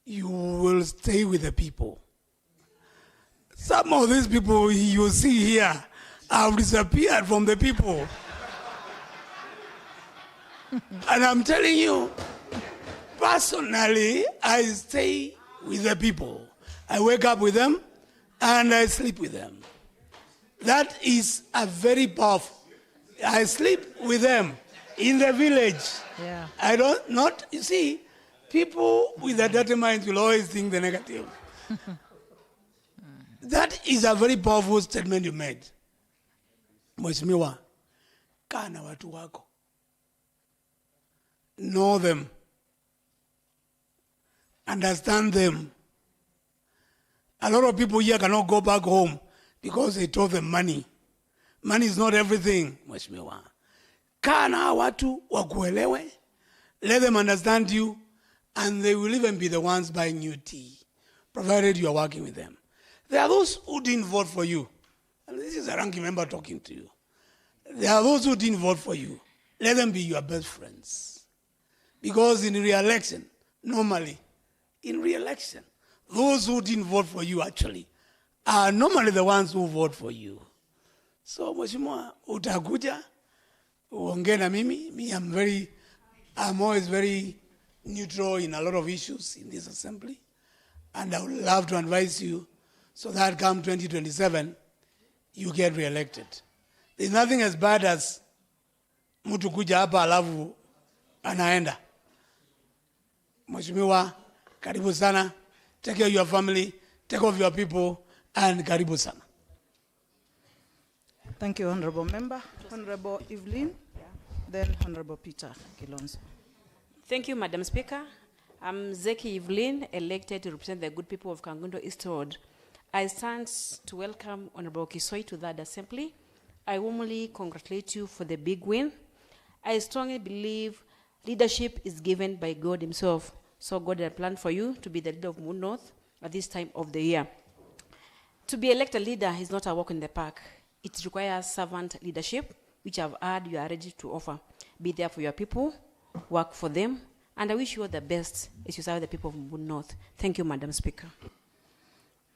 you will stay with the people. Some of these people you see here have disappeared from the people. And I'm telling you, personally, I stay with the people. I wake up with them and I sleep with them. That is a very powerful. I sleep with them in the village. Yeah. I don't, not, you see, people with a dirty mind will always think the negative. That is a very powerful statement you made. Mheshimiwa, kaa na watu wako. Know them. Understand them. A lot of people here cannot go back home because they told them money. Money is not everything, Mheshimiwa. Kaa na watu wakuelewe. Let them understand you, and they will even be the ones buying you tea, provided you are working with them. There are those who didn't vote for you. And this is a ranking member talking to you. There are those who didn't vote for you. Let them be your best friends. Because in re-election, normally, in re-election, those who didn't vote for you actually are normally the ones who vote for you. So, Mheshimiwa, utakuja, uongee na mimi. I'm always very neutral in a lot of issues in this assembly. And I would love to advise you so that come 2027, you get re-elected. There's nothing as bad as mtu kuja hapa alafu anaenda. Mheshimiwa, karibu sana. Take care of your family, take care of your people, and karibu sana. Thank you, Honorable Member. Honorable Evelyn, then Honorable Peter Kilonzo. Thank you, Madam Speaker. I'm Zeki Evelyn, elected to represent the good people of Kangundo East Road. I stand to welcome Honorable Kisoi to that assembly. I warmly congratulate you for the big win. I strongly believe leadership is given by God himself. So God had planned for you to be the leader of Moon North at this time of the year. To be elected leader is not a walk in the park. It requires servant leadership, which I've heard you are ready to offer. Be there for your people, work for them, and I wish you all the best as you serve the people of Moon North. Thank you, Madam Speaker.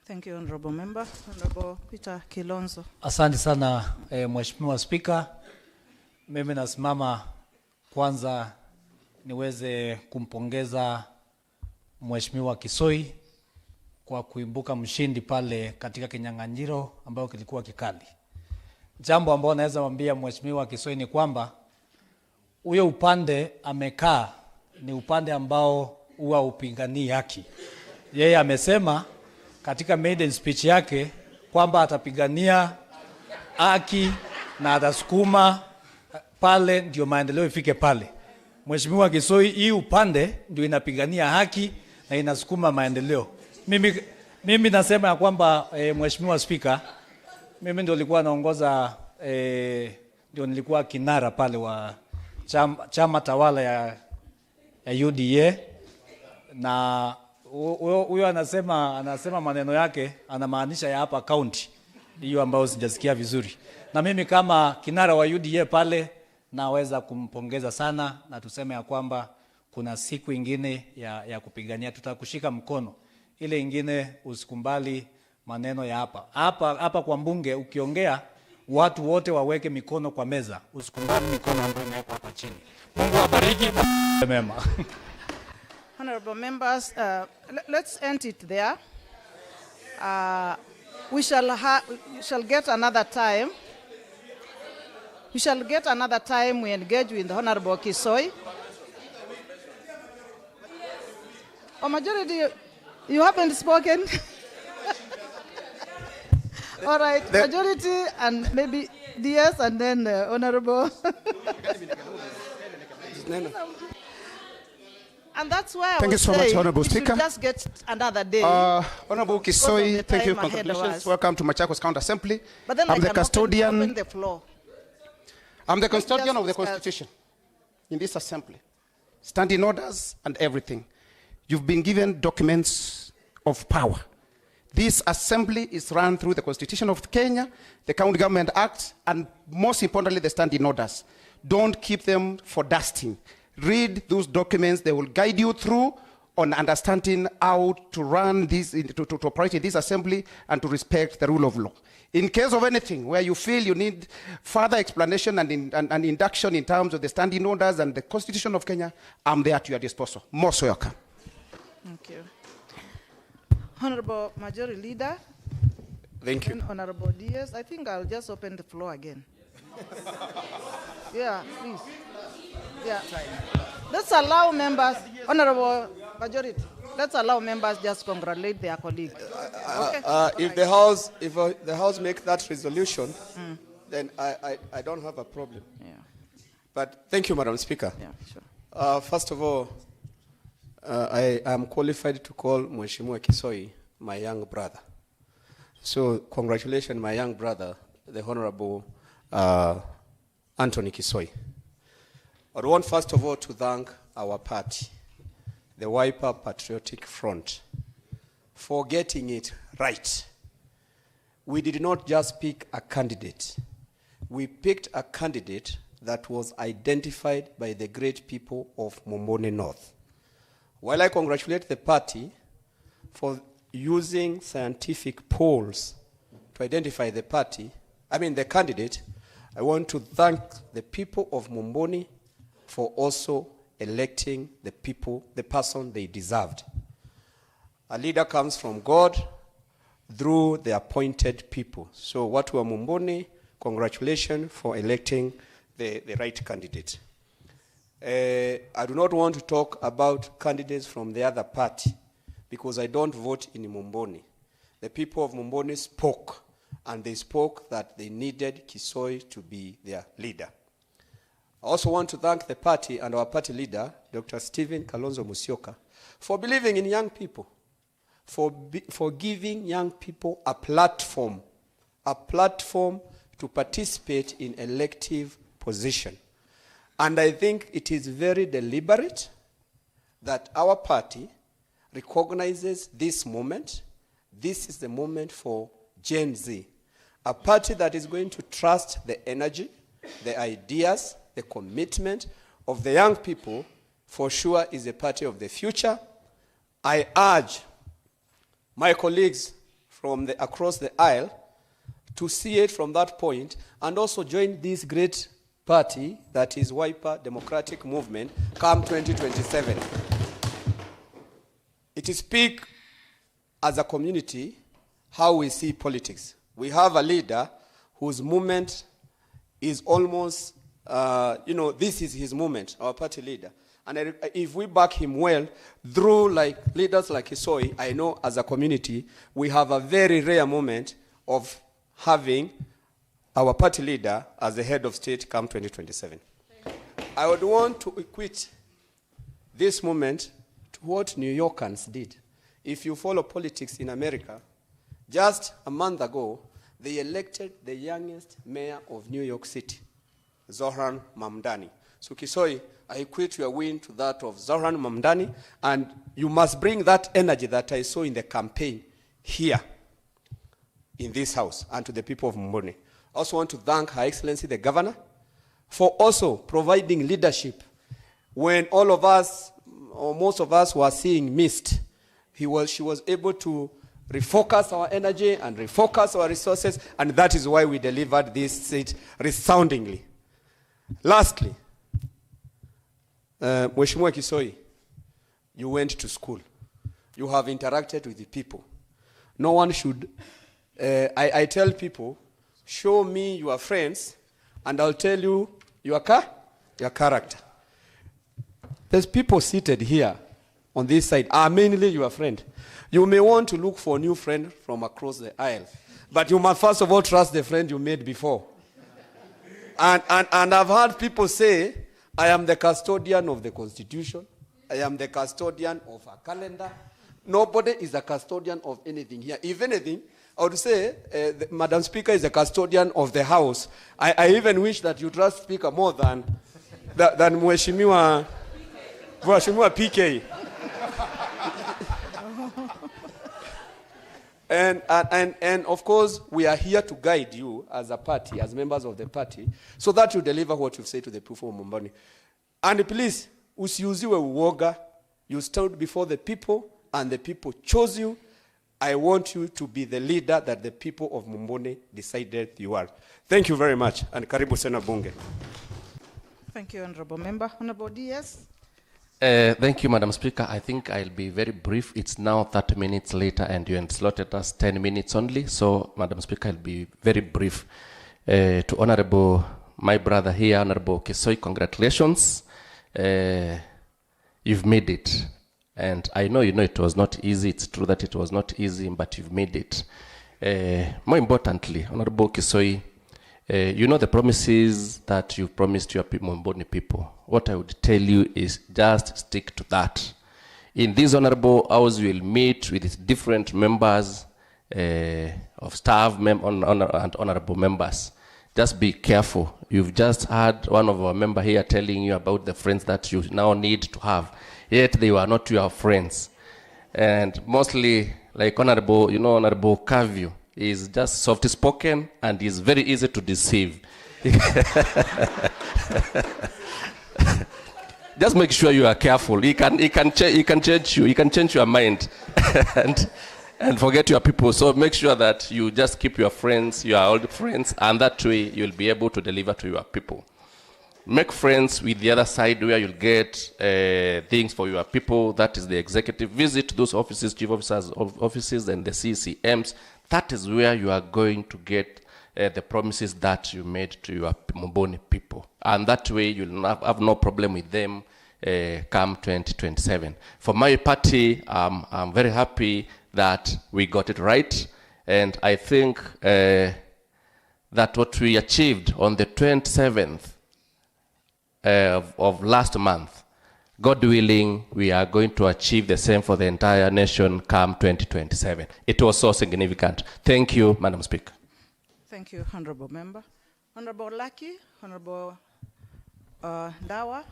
Thank you, Honorable Member. Honorable Peter Kilonzo. Asante sana Mheshimiwa Speaker. Mimi nasimama kwanza niweze kumpongeza Mheshimiwa Kisoi kwa kuimbuka mshindi pale katika kinyang'anyiro ambayo kilikuwa kikali. Jambo ambalo naweza mwambia Mheshimiwa Kisoi ni kwamba huyo upande amekaa ni upande ambao huwa upinganii haki. Yeye amesema katika maiden speech yake kwamba atapigania haki na atasukuma pale ndio maendeleo ifike pale. Mheshimiwa Kisoi, hii upande ndio inapigania haki na inasukuma maendeleo. Mimi nasema ya kwamba Mheshimiwa Speaker, mimi ndio nilikuwa naongoza ndio nilikuwa kinara pale wa chama tawala ya UDA, na huyo anasema maneno yake anamaanisha ya hapa county hiyo ambayo sijasikia vizuri. Na mimi kama kinara wa UDA pale naweza kumpongeza sana, na tuseme ya kwamba kuna siku ingine ya kupigania, tutakushika mkono. Ile ingine usikumbali maneno ya hapa kwa mbunge, ukiongea watu wote waweke mikono kwa meza, usikumbali mikono ambayo imewekwa hapa chini. Mungu awabariki mema. Honorable members, let's end it there. We shall get another time. We shall get another time we engage with the Honorable Kisoi. Oh, majority, you haven't spoken. All right, majority and maybe DS and then Honorable. And that's why Thank you so much, Honorable we Speaker. should just get another day. Honorable Kisoi, thank you. Congratulations. Welcome to Machakos County Assembly. But then I'm the open custodian. the floor. I'm the custodian of the Constitution in this assembly. Standing orders and everything. You've been given documents of power. This assembly is run through the Constitution of Kenya, the County Government Act, and most importantly, the standing orders. Don't keep them for dusting. Read those documents. They will guide you through on understanding how to run this, to operate in this assembly and to respect the rule of law. In case of anything where you feel you need further explanation and induction in terms of the standing orders and the Constitution of Kenya, I'm there at your disposal. Most welcome. Thank you. Honorable Majority Leader. Thank you. And Honorable DS, I think I'll just open the floor again. Yeah, please. Yeah. Let's allow members, Honorable Majority, let's allow members just congratulate their colleague. Okay? If the House make that resolution, then I don't have a problem. Yeah. But thank you, Madam Speaker. Yeah, sure. First of all, I am qualified to call Mheshimiwa Kisoi my young brother. So congratulations, my young brother, the Honorable Anthony Kisoi. I want first of all to thank our party, the Wiper Patriotic Front, for getting it right. We did not just pick a candidate. We picked a candidate that was identified by the great people of Mombone North. While I congratulate the party for using scientific polls to identify the candidate, I want to thank the people of Mombone for also electing the person they deserved. A leader comes from God through the appointed people. So what were Mombone, congratulations for electing the right candidate. I do not want to talk about candidates from the other party because I don't vote in Mombone. The people of Mombone spoke, and they spoke that they needed Kisoi to be their leader. I also want to thank the party and our party leader, Dr. Stephen Kalonzo Musyoka, for believing in young people, for giving young people a platform to participate in elective position. And I think it is very deliberate that our party recognizes this moment. This is the moment for Gen Z, a party that is going to trust the energy, the ideas, the commitment of the young people, for sure is a party of the future. I urge my colleagues from across the aisle to see it from that point and also join this great party that is Wiper Democratic Movement come 2027. It is speak as a community how we see politics. We have a leader whose movement is almost, this is his movement, our party leader. And if we back him well, through like leaders like Kisoi, I know as a community, we have a very rare moment of having our party leader as the head of state come 2027. I would want to equate this moment to what New Yorkers did. If you follow politics in America, just a month ago, they elected the youngest mayor of New York City, Zohran Mamdani. So Kisoi, I equate your win to that of Zohran Mamdani, and you must bring that energy that I saw in the campaign here in this house and to the people of Mumbuni. I also want to thank Her Excellency the Governor for also providing leadership when all of us, or most of us, were seeing mist. She was able to refocus our energy and refocus our resources, and that is why we delivered this seat resoundingly. Lastly, Mheshimiwa Kisoi, you went to school. You have interacted with the people. No one should, I tell people, show me your friends, and I'll tell you your character. There's people seated here on this side are mainly your friend. You may want to look for a new friend from across the aisle, but you must first of all trust the friend you made before. And I've heard people say, I am the custodian of the Constitution. I am the custodian of a calendar. Nobody is a custodian of anything here. If anything, I would say, Madam Speaker is a custodian of the House. I even wish that you trust Speaker more than Mheshimiwa PK. And of course, we are here to guide you as a party, as members of the party, so that you deliver what you've said to the people of Mumbuni. And please, usiuziwe uoga. You stood before the people, and the people chose you. I want you to be the leader that the people of Mumbuni decided you are. Thank you very much, and karibu sana bunge. Thank you, Honorable Member. Honorable DS. Thank you, Madam Speaker. I think I'll be very brief. It's now 30 minutes later, and you slotted us 10 minutes only. So, Madam Speaker, I'll be very brief. To Honorable, my brother here, Honorable Kisoi, congratulations. You've made it. And I know it was not easy. It's true that it was not easy, but you've made it. More importantly, Honorable Kisoi, you know the promises that you promised your people, Mumbuni people. What I would tell you is just stick to that. In this honorable house, you will meet with different members of staff and honorable members. Just be careful. You've just had one of our members here telling you about the friends that you now need to have. Yet they were not your friends. And mostly, like Honorable Kavyu, is just soft-spoken and is very easy to deceive. Just make sure you are careful. He can change you. He can change your mind and forget your people. So make sure that you just keep your friends, your old friends, and that way you'll be able to deliver to your people. Make friends with the other side where you'll get things for your people. That is the executive. Visit those offices, chief officers' offices, and the CCMs. That is where you are going to get the promises that you made to your Mumbuni people. And that way you'll have no problem with them come 2027. For my party, I'm very happy that we got it right. And I think that what we achieved on the 27th of last month, God willing, we are going to achieve the same for the entire nation come 2027. It was so significant. Thank you, Madam Speaker. Thank you, Honorable Member. Honorable Lucky, Honorable Dawa,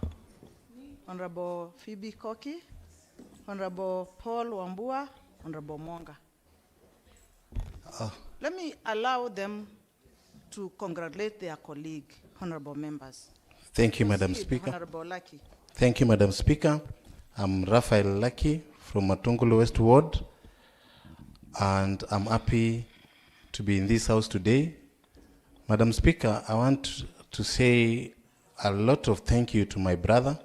Honorable Phoebe Koki, Honorable Paul Wambua, Honorable Monga. Let me allow them to congratulate their colleague, Honorable Members. Thank you, Madam Speaker. Honorable Lucky. Thank you, Madam Speaker. I'm Raphael Lucky from Matungulu West Ward, and I'm happy to be in this house today. Madam Speaker, I want to say a lot of thank you to my brother.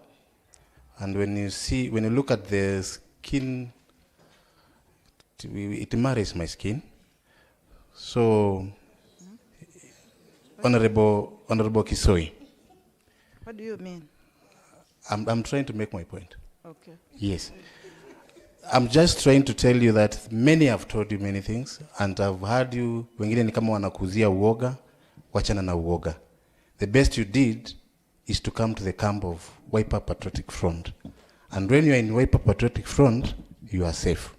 And when you look at the skin, it marries my skin. So, Honorable Kisoi. What do you mean? I'm trying to make my point. Okay. Yes. I'm just trying to tell you that many have told you many things, and I've heard you, wengine ni kama wanakuzia uoga, wachana na uoga. The best you did is to come to the camp of Wiper Patriotic Front. And when you are in Wiper Patriotic Front, you are safe.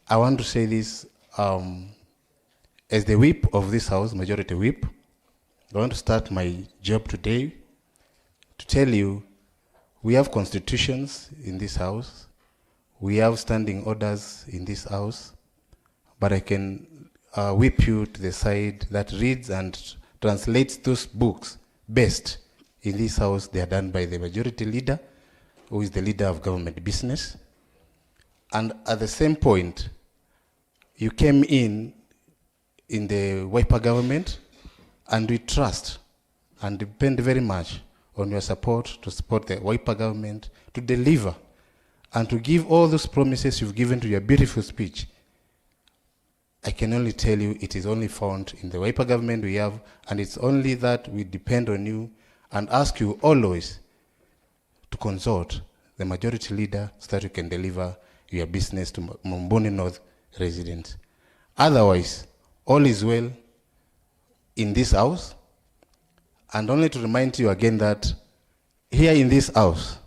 I want to say this, as the whip of this house, majority whip, I want to start my job today to tell you we have constitutions in this house, we have standing orders in this house, but I can whip you to the side that reads and translates those books best in this house. They are done by the majority leader, who is the leader of government business. And at the same point, you came in the Wiper government, and we trust and depend very much on your support to support the Wiper government to deliver and to give all those promises you've given to your beautiful speech. I can only tell you it is only found in the Wiper government we have, and it's only that we depend on you and ask you always to consult the majority leader so that you can deliver your business to Mumbuni North residents. Otherwise, all is well in this house. And only to remind you again that here in this house,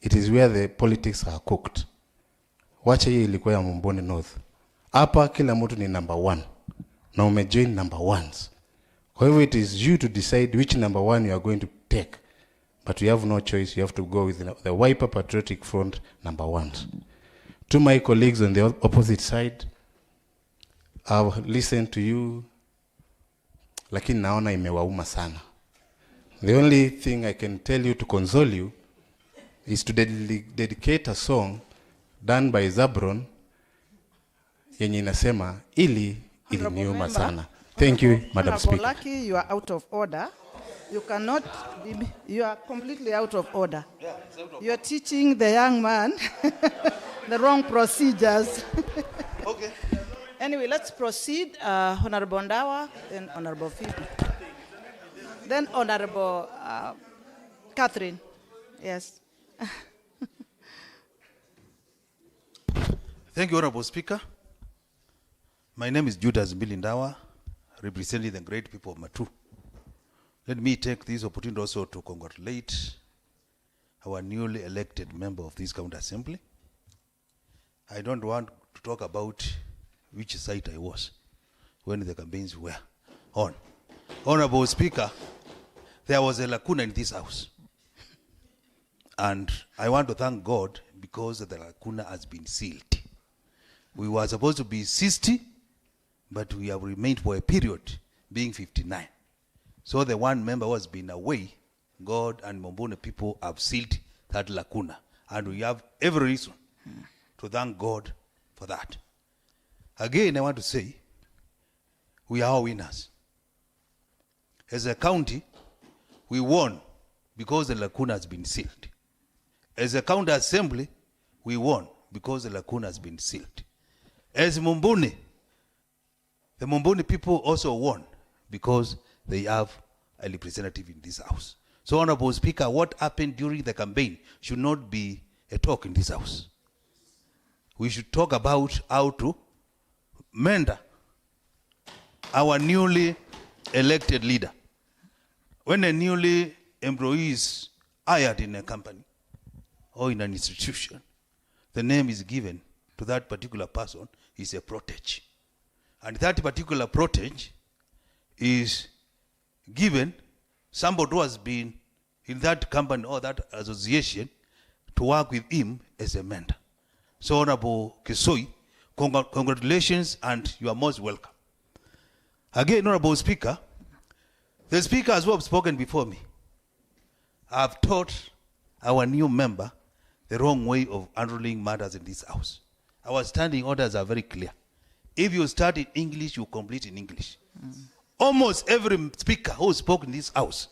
it is where the politics are cooked. Wacha hii ilikuwa ya Mumbuni North. Hapa kila mtu ni number one. Na umejoin number ones. Kwa hivyo it is you to decide which number one you are going to take. But you have no choice. You have to go with the Wiper Patriotic Front number ones. To my colleagues on the opposite side, I've listened to you, lakini naona imewauma sana. The only thing I can tell you to console you is to dedicate a song done by Zabron yenye inasema ili iliniuma sana. Thank you, Madam Speaker. Lucky, you are out of order. You cannot be, you are completely out of order. You are teaching the young man the wrong procedures. Okay. Anyway, let's proceed. Honorable Ndawa, then Honorable Phoebe. Then Honorable Catherine. Yes. Thank you, Honorable Speaker. My name is Judas Mbilindawa, representing the great people of Matu. Let me take this opportunity also to congratulate our newly elected member of this county assembly. I don't want to talk about which side I was when the campaigns were on. Honorable Speaker, there was a lacuna in this house. And I want to thank God because the lacuna has been sealed. We were supposed to be 60, but we have remained for a period being 59. So the one member who has been away, God and Mumbuni people have sealed that lacuna. And we have every reason to thank God for that. Again, I want to say, we are all winners. As a county, we won because the lacuna has been sealed. As a county assembly, we won because the lacuna has been sealed. As Mumbuni, the Mumbuni people also won because they have a representative in this house. So, Honorable Speaker, what happened during the campaign should not be a talk in this house. We should talk about how to mentor our newly elected leader. When a newly employee is hired in a company or in an institution, the name is given to that particular person is a protege. And that particular protege is given somebody who has been in that company or that association to work with him as a mentor. So, Honorable Kisoi, congratulations, and you are most welcome. Again, Honorable Speaker, the speakers who have spoken before me have taught our new member the wrong way of handling matters in this house. Our standing orders are very clear. If you start in English, you complete in English. Almost every speaker who spoke in this house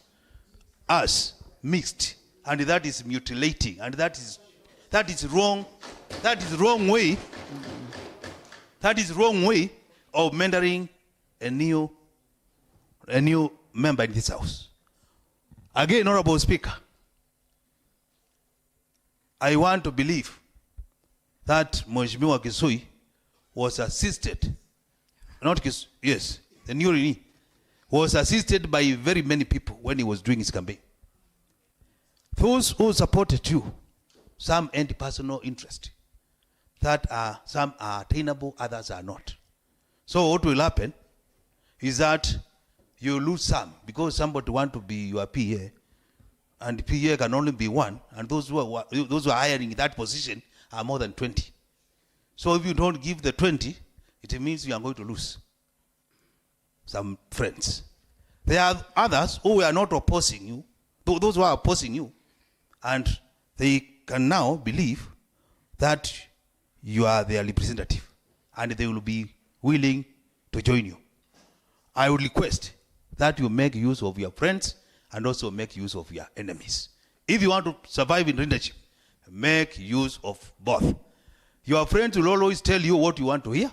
has mixed, and that is mutilating, and that is wrong. That is wrong way. That is wrong way of mentoring a new member in this house. Again, Honorable Speaker, I want to believe that Mheshimiwa Kisoi was assisted, the new Rini was assisted by very many people when he was doing his campaign. Those who supported you, some end personal interest, some are attainable, others are not. So what will happen is that you lose some because somebody want to be your PA, and PA can only be one, and those who are hiring that position are more than 20. So if you don't give the 20, it means you are going to lose some friends. There are others who are not opposing you, those who are opposing you, and they can now believe that you are their representative, and they will be willing to join you. I would request that you make use of your friends and also make use of your enemies. If you want to survive in leadership, make use of both. Your friends will always tell you what you want to hear,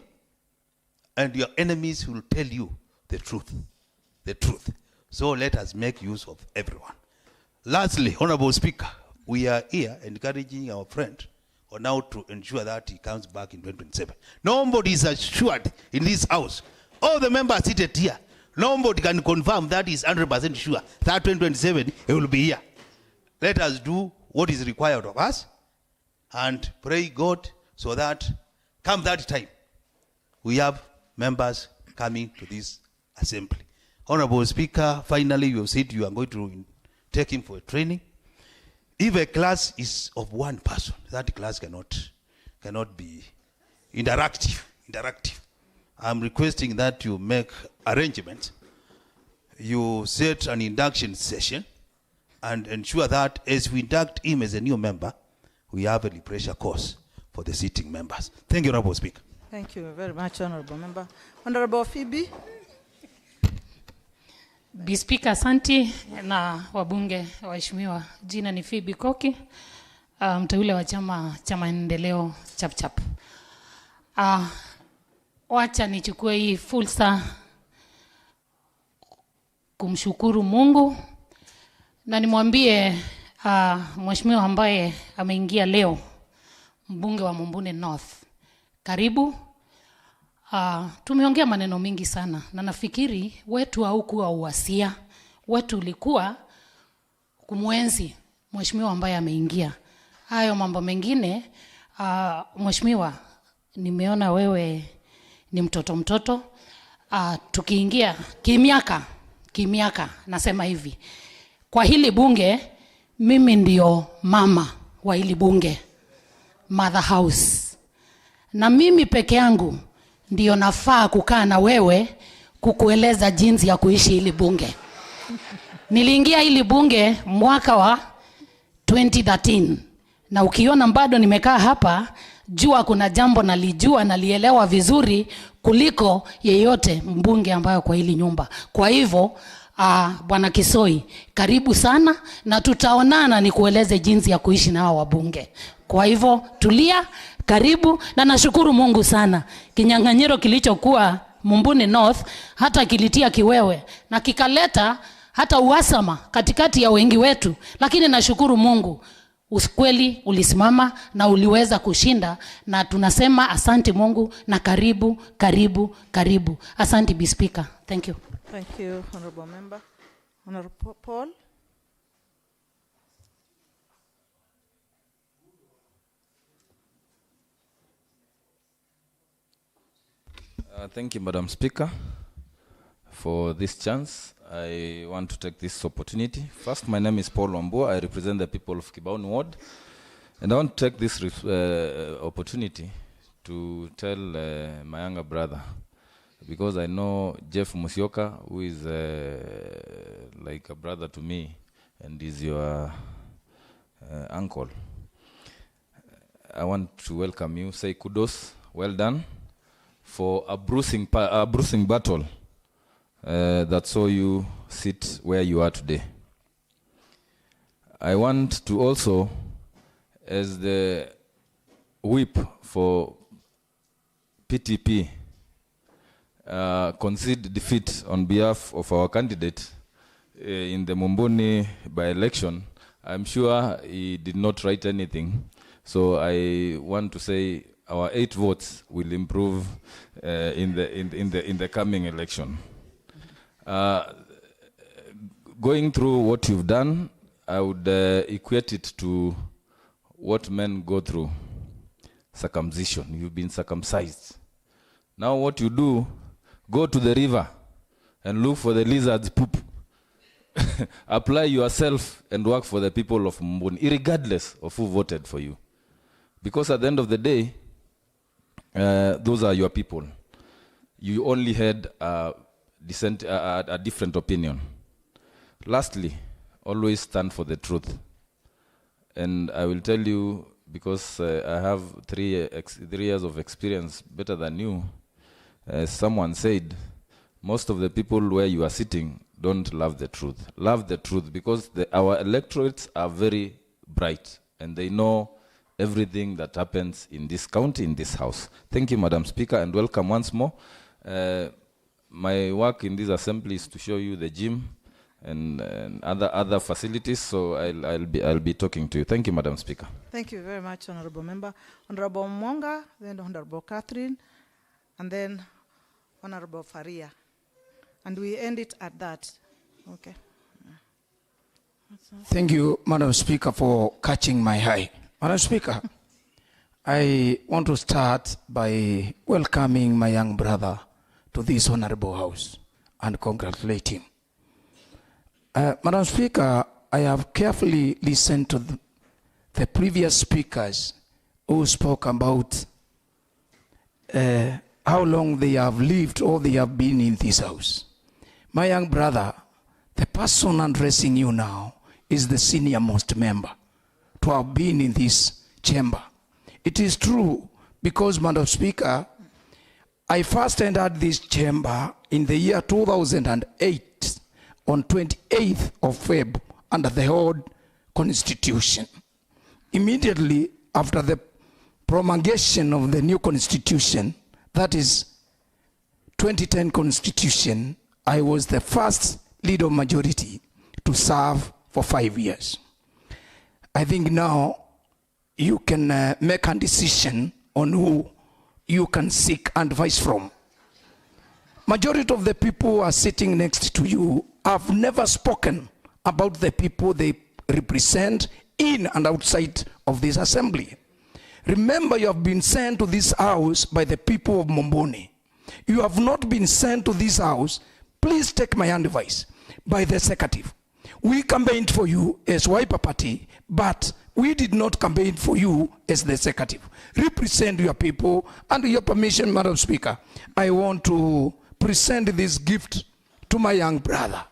and your enemies will tell you the truth. The truth. So let us make use of everyone. Lastly, Honorable Speaker, we are here encouraging our friend now to ensure that he comes back in 2027. Nobody is assured in this house. All the members seated here, nobody can confirm that is 100% sure that 2027 he will be here. Let us do what is required of us and pray God so that come that time, we have members coming to this assembly. Honorable Speaker, finally you have said you are going to take him for a training. If a class is of one person, that class cannot be interactive. I'm requesting that you make arrangements. You set an induction session and ensure that as we induct him as a new member, we have a refresher course for the sitting members. Thank you, Honorable Speaker. Thank you very much, Honorable Member. Honorable Phoebe. Speaker, asante na wabunge waheshimiwa. Jina ni Phoebe Koki, mteule wa chama cha maendeleo chap. Wacha nichukue hii fursa kumshukuru Mungu na nimwambie mheshimiwa ambaye ameingia leo, mbunge wa Mumbuni North. Karibu. Tumeongea maneno mingi sana na nafikiri wetu haukuwa uwasia, wetu ulikuwa kumwenzi mheshimiwa ambaye ameingia. Hayo mambo mengine, mheshimiwa, nimeona wewe ni mtoto. Tukiingia kimiaka, nasema hivi, kwa hili bunge mimi ndio mama wa hili bunge, mother house, na mimi peke yangu ndio nafaa kukaa na wewe kukueleza jinsi ya kuishi hili bunge. Niliingia hili bunge mwaka wa 2013 na ukiona bado nimekaa hapa, jua kuna jambo nalijua nalielewa vizuri kuliko yeyote mbunge ambayo kwa hili nyumba. Kwa hivyo Bwana Kisoi, karibu sana na tutaonana nikueleze jinsi ya kuishi na hao wabunge. Kwa hivyo tulia, karibu, na nashukuru Mungu sana. Kinyang'anyiro kilichokuwa Mumbuni North hata kilitia kiwewe na kikaleta hata uhasama katikati ya wengi wetu, lakini nashukuru Mungu ukweli ulisimama na uliweza kushinda, na tunasema asante Mungu na karibu. Asante Speaker. Thank you. Thank you, Honorable Member. Honorable Paul. Thank you, Madam Speaker, for this chance. I want to take this opportunity. First, my name is Paul Wambua. I represent the people of Kibaoni Ward. And I want to take this opportunity to tell my younger brother, because I know Jeff Musyoka, who is like a brother to me and is your uncle. I want to welcome you, say kudos, well done, for a bruising battle that saw you sit where you are today. I want to also, as the whip for PTP, concede defeat on behalf of our candidate in the Mumbuni by-election. I'm sure he did not write anything, So I want to say our 8 votes will improve in the coming election. Going through what you've done, I would equate it to what men go through. Circumcision. You've been circumcised. Now what you do, go to the river and look for the lizard's poop. Apply yourself and work for the people of Mboni, regardless of who voted for you. Because at the end of the day, those are your people. You only had a different opinion. Lastly, always stand for the truth. And I will tell you, because I have 3 years of experience better than you, as someone said, most of the people where you are sitting don't love the truth. Love the truth, because our electorates are very bright and they know everything that happens in this county, in this house. Thank you, Madam Speaker, and welcome once more. My work in this assembly is to show you the gym and other facilities, so I'll be talking to you. Thank you, Madam Speaker. Thank you very much, Honorable Member. Honorable Mwonga, then Honorable Catherine, and then Honorable Faria. And we end it at that. Okay. Thank you, Madam Speaker, for catching my eye. Madam Speaker, I want to start by welcoming my young brother to this honorable house and congratulate him. Madam Speaker, I have carefully listened to the previous speakers who spoke about how long they have lived or they have been in this house. My young brother, the person addressing you now is the senior most member to have been in this chamber. It is true because, Madam Speaker, I first entered this chamber in the year 2008 on 28th of February under the old constitution. Immediately after the promulgation of the new constitution, that is 2010 constitution, I was the first leader of majority to serve for 5 years. I think now you can make a decision on who you can seek advice from. Majority of the people who are sitting next to you have never spoken about the people they represent in and outside of this assembly. Remember, you have been sent to this house by the people of Mboni. You have not been sent to this house, please take my advice, by the executive. We campaigned for you as Wiper Party, but we did not campaign for you as the executive. Represent your people, and with your permission, Madam Speaker, I want to present this gift to my young brother.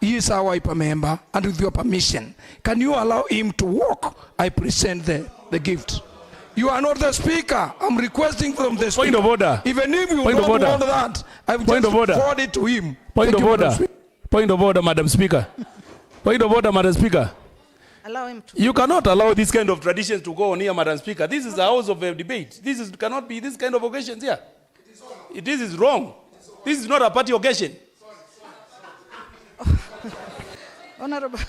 He is our Wiper member, and with your permission, can you allow him to walk? I present the gift. You are not the speaker. I'm requesting from the speaker. Point of order. Even if you Point don't of order. want that, I will Point just of order. forward it to him. Point Thank of you, order. Madam Speaker. Point of order, Madam Speaker. Point of order, Madam Speaker. Allow him to. You cannot allow this kind of traditions to go on here, Madam Speaker. This is a house of a debate. Cannot be this kind of occasions here. This is wrong. This is not a party occasion. Honorable,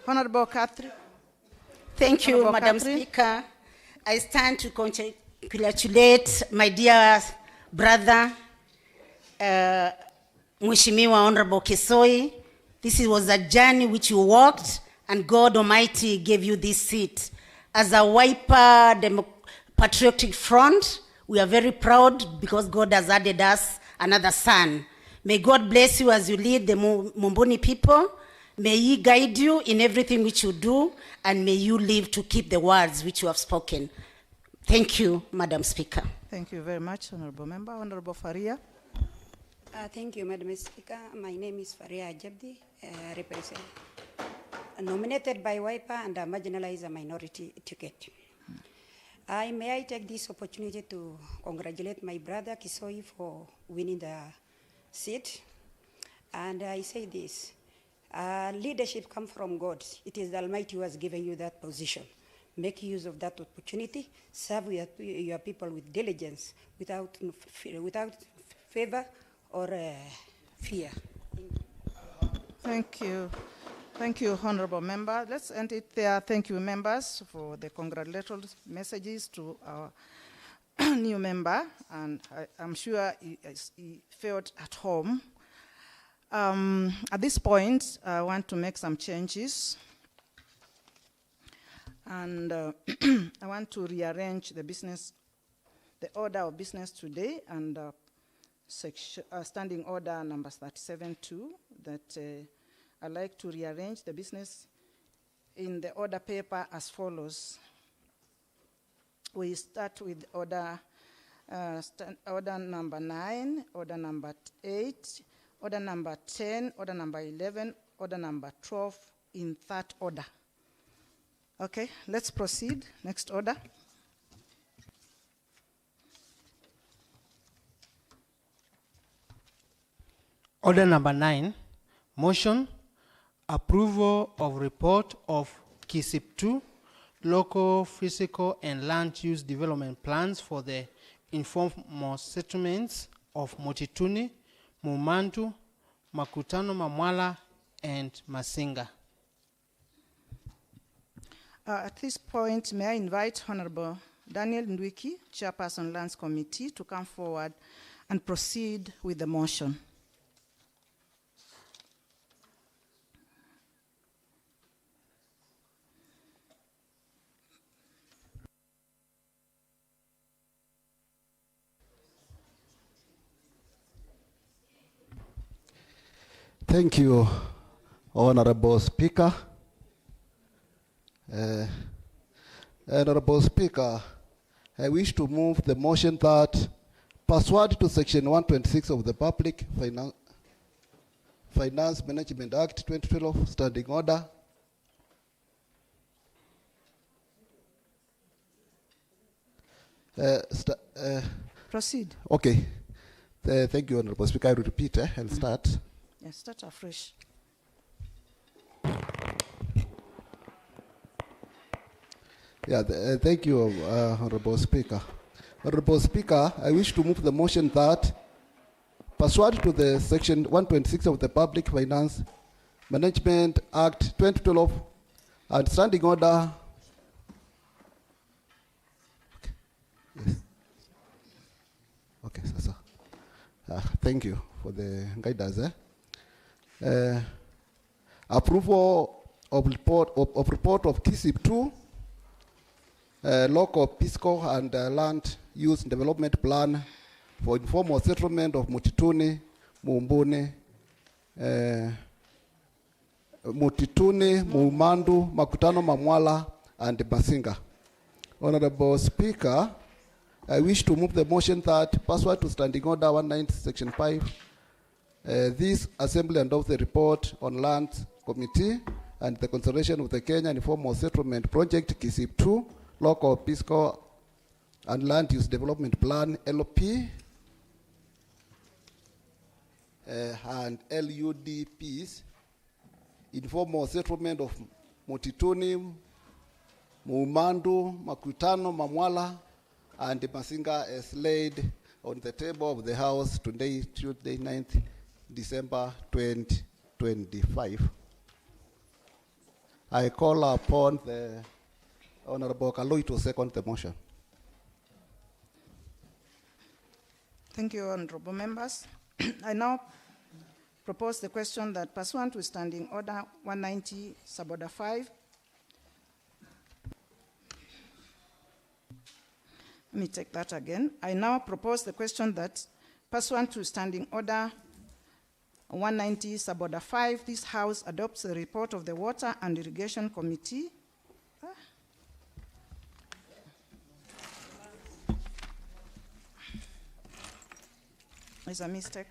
Honorable Catherine. Thank you, Honorable Madam Catherine. Speaker. I stand to congratulate my dear brother, Mheshimiwa Honorable Kisoi. This was a journey which you walked, and God Almighty gave you this seat. As a Wiper Patriotic Front, we are very proud because God has added us another son. May God bless you as you lead the Mboni people. May He guide you in everything which you do, and may you live to keep the words which you have spoken. Thank you, Madam Speaker. Thank you very much, Honorable Member. Honorable Faria. Thank you, Madam Speaker. My name is Faria Ajabdi, nominated by Wiper and a marginalized minority ticket. May I take this opportunity to congratulate my brother Kisoi for winning the seat. And I say this, leadership comes from God. It is the Almighty who has given you that position. Make use of that opportunity, serve your people with diligence, without favor or fear. Thank you. Thank you, Honorable Member. Let's end it there. Thank you, members, for the congratulatory messages to our new member, and I'm sure he felt at home. At this point, I want to make some changes, and I want to rearrange the order of business today, and standing order number 37-2, that I'd like to rearrange the business in the order paper as follows. We start with order number 9, order number 8, order number 10, order number 11, order number 12 in that order. Okay, let's proceed. Next order. Order number 9, motion approval of report of KISIP 2, local, physical, and land use development plans for the informal settlements of Motituni, Mumantu, Makutano, Mamwala, and Masinga. At this point, may I invite Honorable Daniel Ndwiki, Chairperson Lands Committee, to come forward and proceed with the motion. Thank you, Honorable Speaker. Honorable Speaker, I wish to move the motion that, pursuant to Section 126 of the Public Finance Management Act 2012, Standing Order, proceed. Okay. Thank you, Honorable Speaker. I will repeat. I'll start. Yes, start afresh. Yeah, thank you, Honorable Speaker. Honorable Speaker, I wish to move the motion that, pursuant to the Section 126 of the Public Finance Management Act 2012 and Standing Order. Okay. Yes. Okay, so. Thank you for the guidance. Approval of report of KISIP 2, local, fiscal, and land use development plan for informal settlement of Mutituni, Mumbuni, Mumandu, Makutano, Mamwala, and Masinga. Honorable Speaker, I wish to move the motion that, pursuant to Standing Order 19, Section 5, this Assembly adopts the report on Land Committee and the consideration of the Kenya Informal Settlement Project, KISIP 2, Local, Fiscal, and Land Use Development Plan, LP, and LUDPs, Informal Settlement of Motituni, Mumandu, Makutano, Mamwala, and Masinga is laid on the table of the House today, Tuesday, 9th December 2025. I call upon the Honorable Kaloi to second the motion. Thank you, honorable members. I now propose the question that, pursuant to Standing Order 190, Suborder 5, let me take that again. I now propose the question that, pursuant to Standing Order 190, Suborder 5, this House adopts the report of the Water and Irrigation Committee. There's a mistake.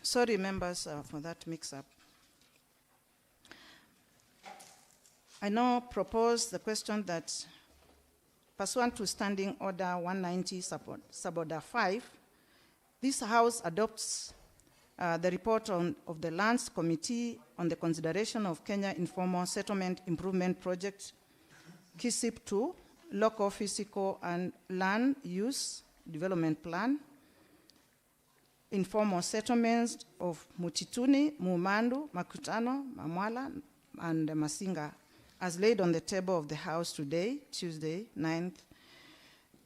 Sorry, members, for that mix-up. I now propose the question that, pursuant to Standing Order 190, Suborder 5, this House adopts the report of the Lands Committee on the consideration of Kenya Informal Settlement Improvement Project, KISIP 2, Local Physical and Land Use Development Plan, informal settlements of Mutituni, Mumandu, Makutano, Mamwala, and Masinga, as laid on the table of the House today, Tuesday, 9th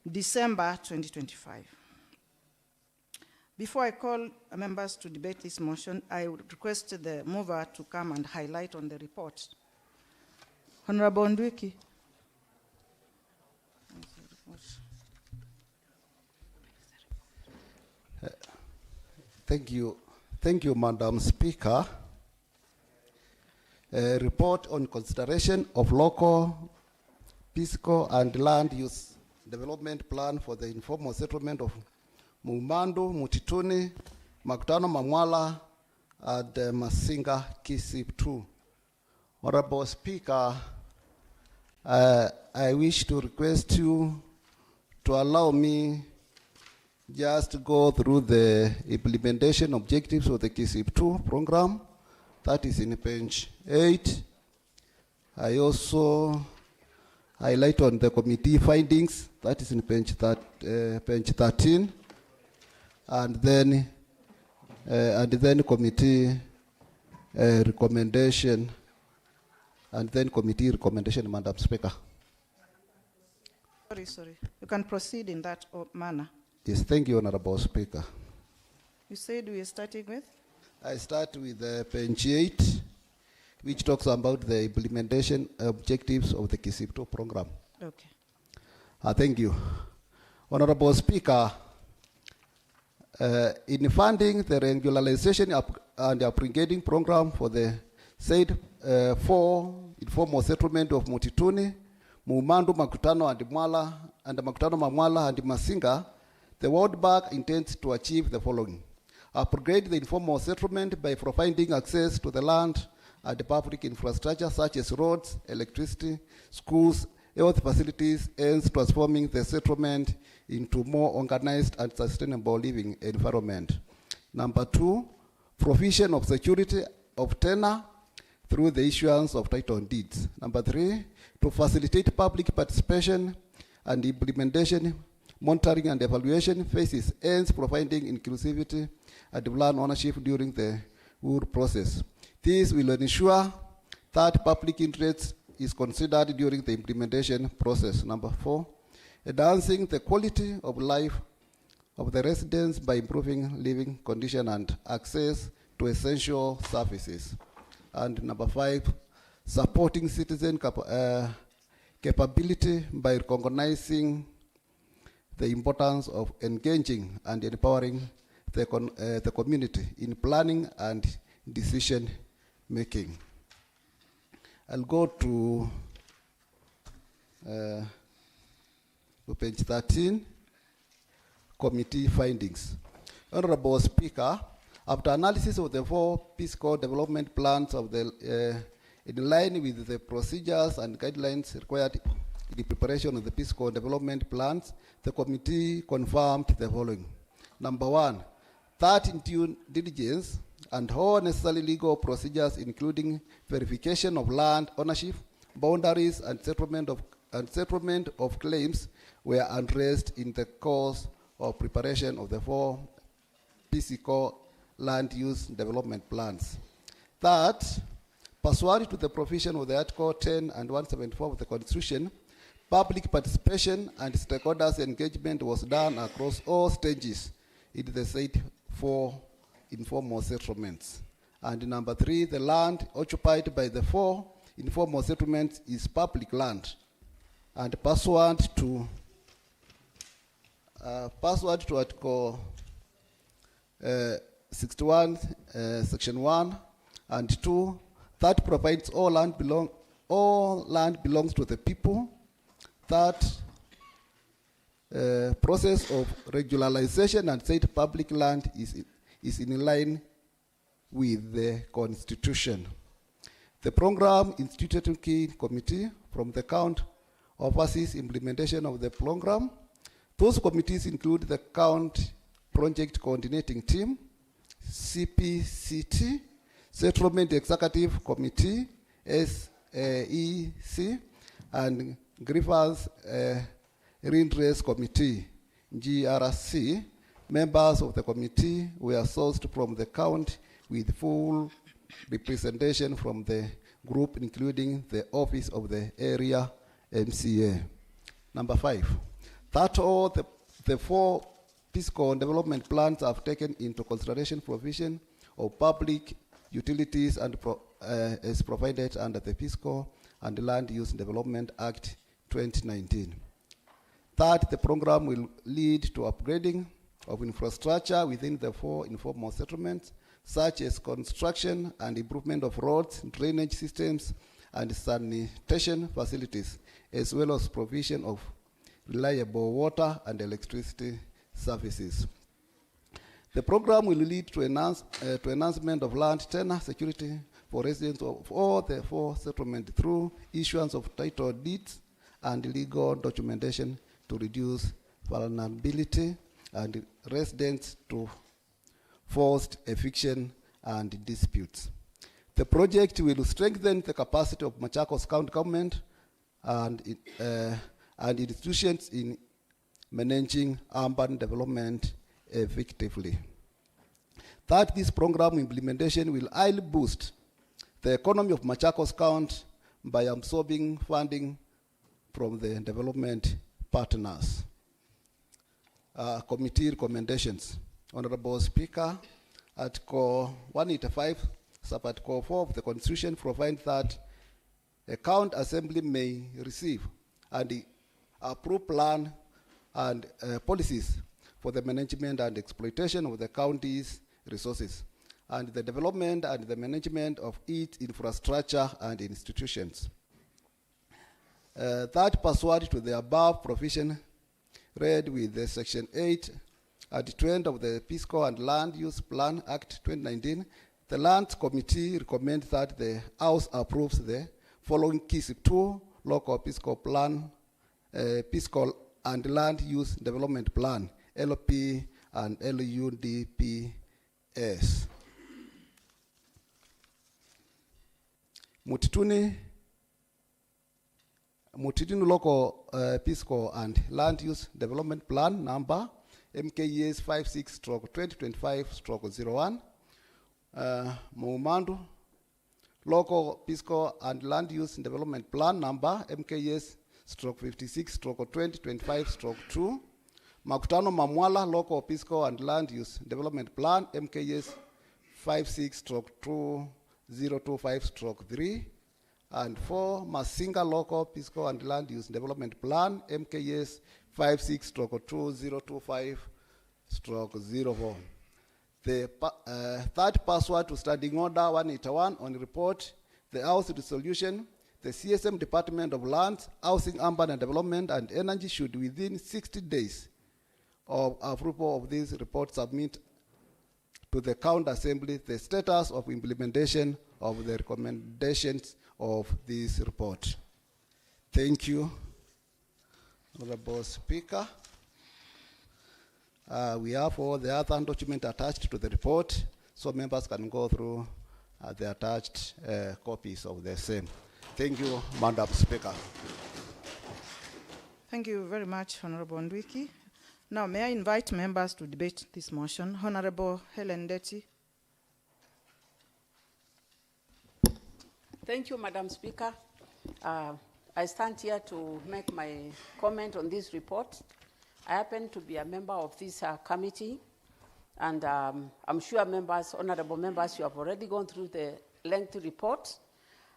December 2025. Before I call members to debate this motion, I would request the mover to come and highlight on the report. Honorable Ndwiki. Thank you, Madam Speaker. A report on consideration of local, physical, and land use development plan for the informal settlement of Mumandu, Mutituni, Makutano, Mamwala, and Masinga, KISIP 2. Honorable Speaker, I wish to request you to allow me just to go through the implementation objectives of the KISIP 2 program. That is in page 8. I also highlight on the committee findings. That is in page 13. And then committee recommendation. And then committee recommendation, Madam Speaker. Sorry. You can proceed in that manner. Yes, thank you, Honorable Speaker. You said we are starting with? I start with page 8, which talks about the implementation objectives of the KISIP 2 program. Okay. Thank you. Honorable Speaker, in funding the regularization and upgrading program for the said 4 informal settlement of Mutituni, Mumandu, Makutano, and Mwala, and Makutano, Mamwala, and Masinga, the World Bank intends to achieve the following: upgrade the informal settlement by providing access to the land and public infrastructure such as roads, electricity, schools, health facilities, hence transforming the settlement into more organized and sustainable living environment. Number 2, provision of security of tenure through the issuance of title deeds. Number 3, to facilitate public participation and implementation, monitoring and evaluation phases, hence providing inclusivity and land ownership during the whole process. This will ensure that public interest is considered during the implementation process. Number 4, enhancing the quality of life of the residents by improving living conditions and access to essential services. And number 5, supporting citizen capability by recognizing the importance of engaging and empowering the community in planning and decision making. I'll go to page 13, committee findings. Honorable Speaker, after analysis of the 4 peace-core development plans of the in line with the procedures and guidelines required in the preparation of the peace-core development plans, the committee confirmed the following. Number 1, that in due diligence and all necessary legal procedures, including verification of land ownership, boundaries, and settlement of claims, were addressed in the course of preparation of the 4 peace-core land use development plans. That, pursuant to the provision of the Article 10 and 174 of the Constitution, public participation and stakeholders' engagement was done across all stages in the said 4 informal settlements. And number 3, the land occupied by the 4 informal settlements is public land. And pursuant to Article 61, Section 1 and 2, that provides all land belongs to the people. That process of regularization and said public land is in line with the Constitution. The program instituted key committee from the count oversees implementation of the program. Those committees include the count project coordinating team, CPCT, Settlement Executive Committee, SEC, and Grievance Redress Committee, GRC. Members of the committee were sourced from the count with full representation from the group, including the office of the area MCA. Number 5, that all the 4 fiscal development plans have taken into consideration provision of public utilities and as provided under the Fiscal and Land Use Development Act 2019. Third, the program will lead to upgrading of infrastructure within the 4 informal settlements, such as construction and improvement of roads, drainage systems, and sanitation facilities, as well as provision of reliable water and electricity services. The program will lead to enhancement of land tenure security for residents of all the 4 settlements through issuance of title deeds and legal documentation to reduce vulnerability and residents to forced eviction and disputes. The project will strengthen the capacity of Machakos County government and institutions in managing urban development effectively. That this program implementation will highly boost the economy of Machakos County by absorbing funding from the development partners. Committee recommendations. Honorable Speaker, Article 185, Sub-Article 4 of the Constitution provides that a county assembly may receive and approve plan and policies for the management and exploitation of the county's resources and the development and the management of its infrastructure and institutions. That pursuant to the above provision read with the Section 8 and 20 of the Fiscal and Land Use Plan Act 2019, the Land Committee recommends that the House approves the following KISIP 2 Local Fiscal Plan, Fiscal and Land Use Development Plan, LP and LUDPS. Mutituni Local Fiscal and Land Use Development Plan number MKES 56/2025/01. Muumandu Local Fiscal and Land Use Development Plan number MKES 56/2025/2. Makutano Mamwala Local Fiscal and Land Use Development Plan MKES 56/2025/3. And 4, Masinga Local Fiscal and Land Use Development Plan MKES 56/2025/04. The third password to Standing Order 181 on report, the House resolution, the CSM Department of Lands, Housing, Urban and Development and Energy should within 60 days of approval of this report submit to the County Assembly the status of implementation of the recommendations of this report. Thank you, Honorable Speaker. We have all the other documents attached to the report, so members can go through the attached copies of the same. Thank you, Madam Speaker. Thank you very much, Honorable Ndwiki. Now, may I invite members to debate this motion? Honorable Helen Ndeti. Thank you, Madam Speaker. I stand here to make my comment on this report. I happen to be a member of this committee, and I'm sure members, honorable members, you have already gone through the lengthy report.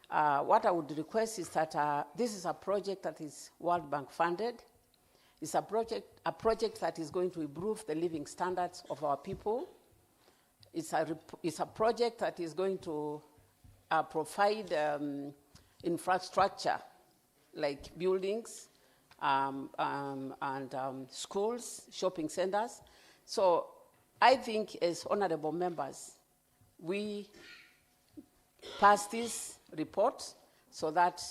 What I would request is that this is a project that is World Bank funded. It's a project that is going to improve the living standards of our people. It's a project that is going to provide infrastructure like buildings and schools, shopping centers. So I think as honorable members, we pass this report so that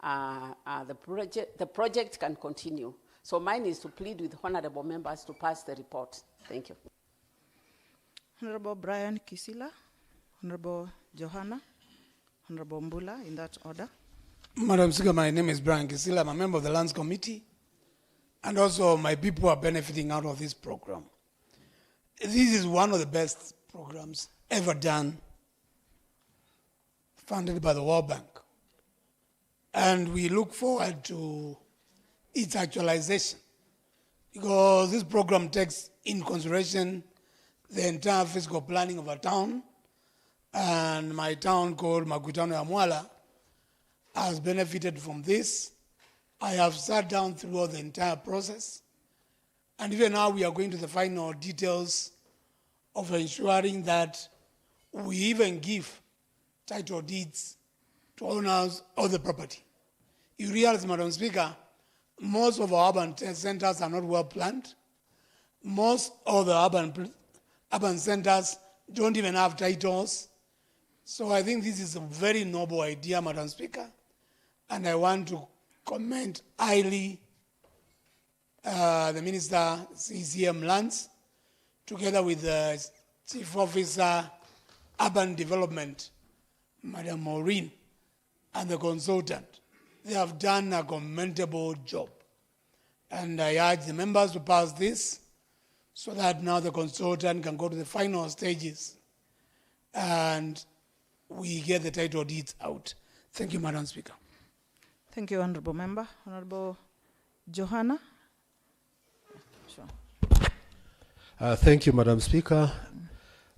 the project can continue. So mine is to plead with honorable members to pass the report. Thank you. Honorable Brian Kisila, Honorable Johanna, Honorable Mbula, in that order. Madam Speaker, my name is Brian Kisila. I'm a member of the Lands Committee, and also my people are benefiting out of this program. This is one of the best programs ever done, funded by the World Bank. And we look forward to its actualization, because this program takes in consideration the entire physical planning of a town, and my town called Makutano ya Mwala has benefited from this. I have sat down throughout the entire process, and even now we are going to the final details of ensuring that we even give title deeds to owners of the property. You realize, Madam Speaker, most of our urban centers are not well planned. Most of the urban centers don't even have titles. So I think this is a very noble idea, Madam Speaker, and I want to commend highly the Minister, CCM Lands, together with the Chief Officer, Urban Development, Madam Maureen, and the consultant. They have done a commendable job. And I urge the members to pass this so that now the consultant can go to the final stages and we get the title deeds out. Thank you, Madam Speaker. Thank you, Honorable Member. Honorable Johanna. Sure. Thank you, Madam Speaker.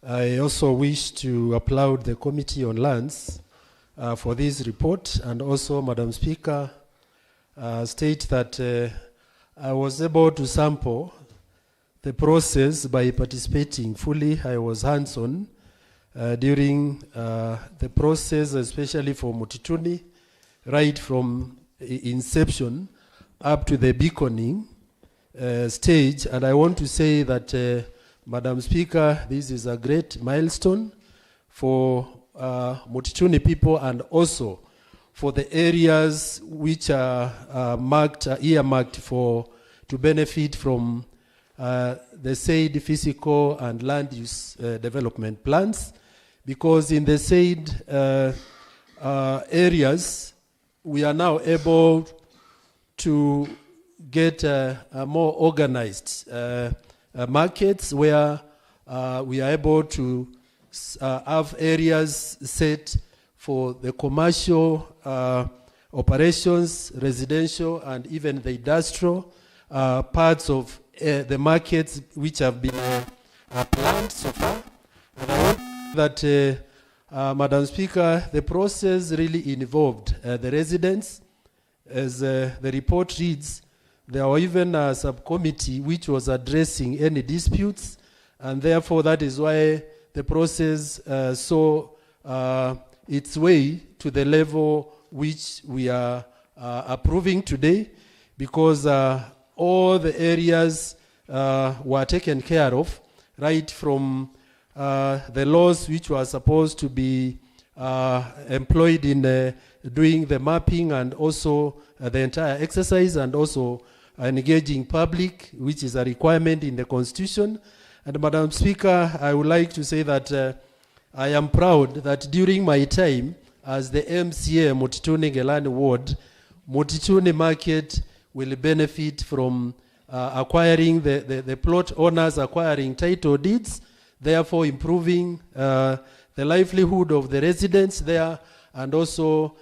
I also wish to applaud the Committee on Lands for this report, and also, Madam Speaker, state that I was able to sample the process by participating fully. I was hands-on during the process, especially for Mutituni, right from inception up to the beaconing stage. And I want to say that, Madam Speaker, this is a great milestone for Mutituni people, and also for the areas which are earmarked to benefit from the said physical and land use development plans, because in the said areas we are now able to get a more organized markets where we are able to have areas set for the commercial operations, residential, and even the industrial parts of the markets which have been planned so far. And I want that, Madam Speaker, the process really involved the residents. As the report reads, there were even a subcommittee which was addressing any disputes, and therefore that is why the process saw its way to the level which we are approving today, because all the areas were taken care of, right from the laws which were supposed to be employed in doing the mapping, and also the entire exercise, and also engaging public, which is a requirement in the Constitution. And Madam Speaker, I would like to say that I am proud that during my time as the MCA Mutituni Ngelani Ward, Mutituni Market will benefit from acquiring the plot owners acquiring title deeds, therefore improving the livelihood of the residents there, and also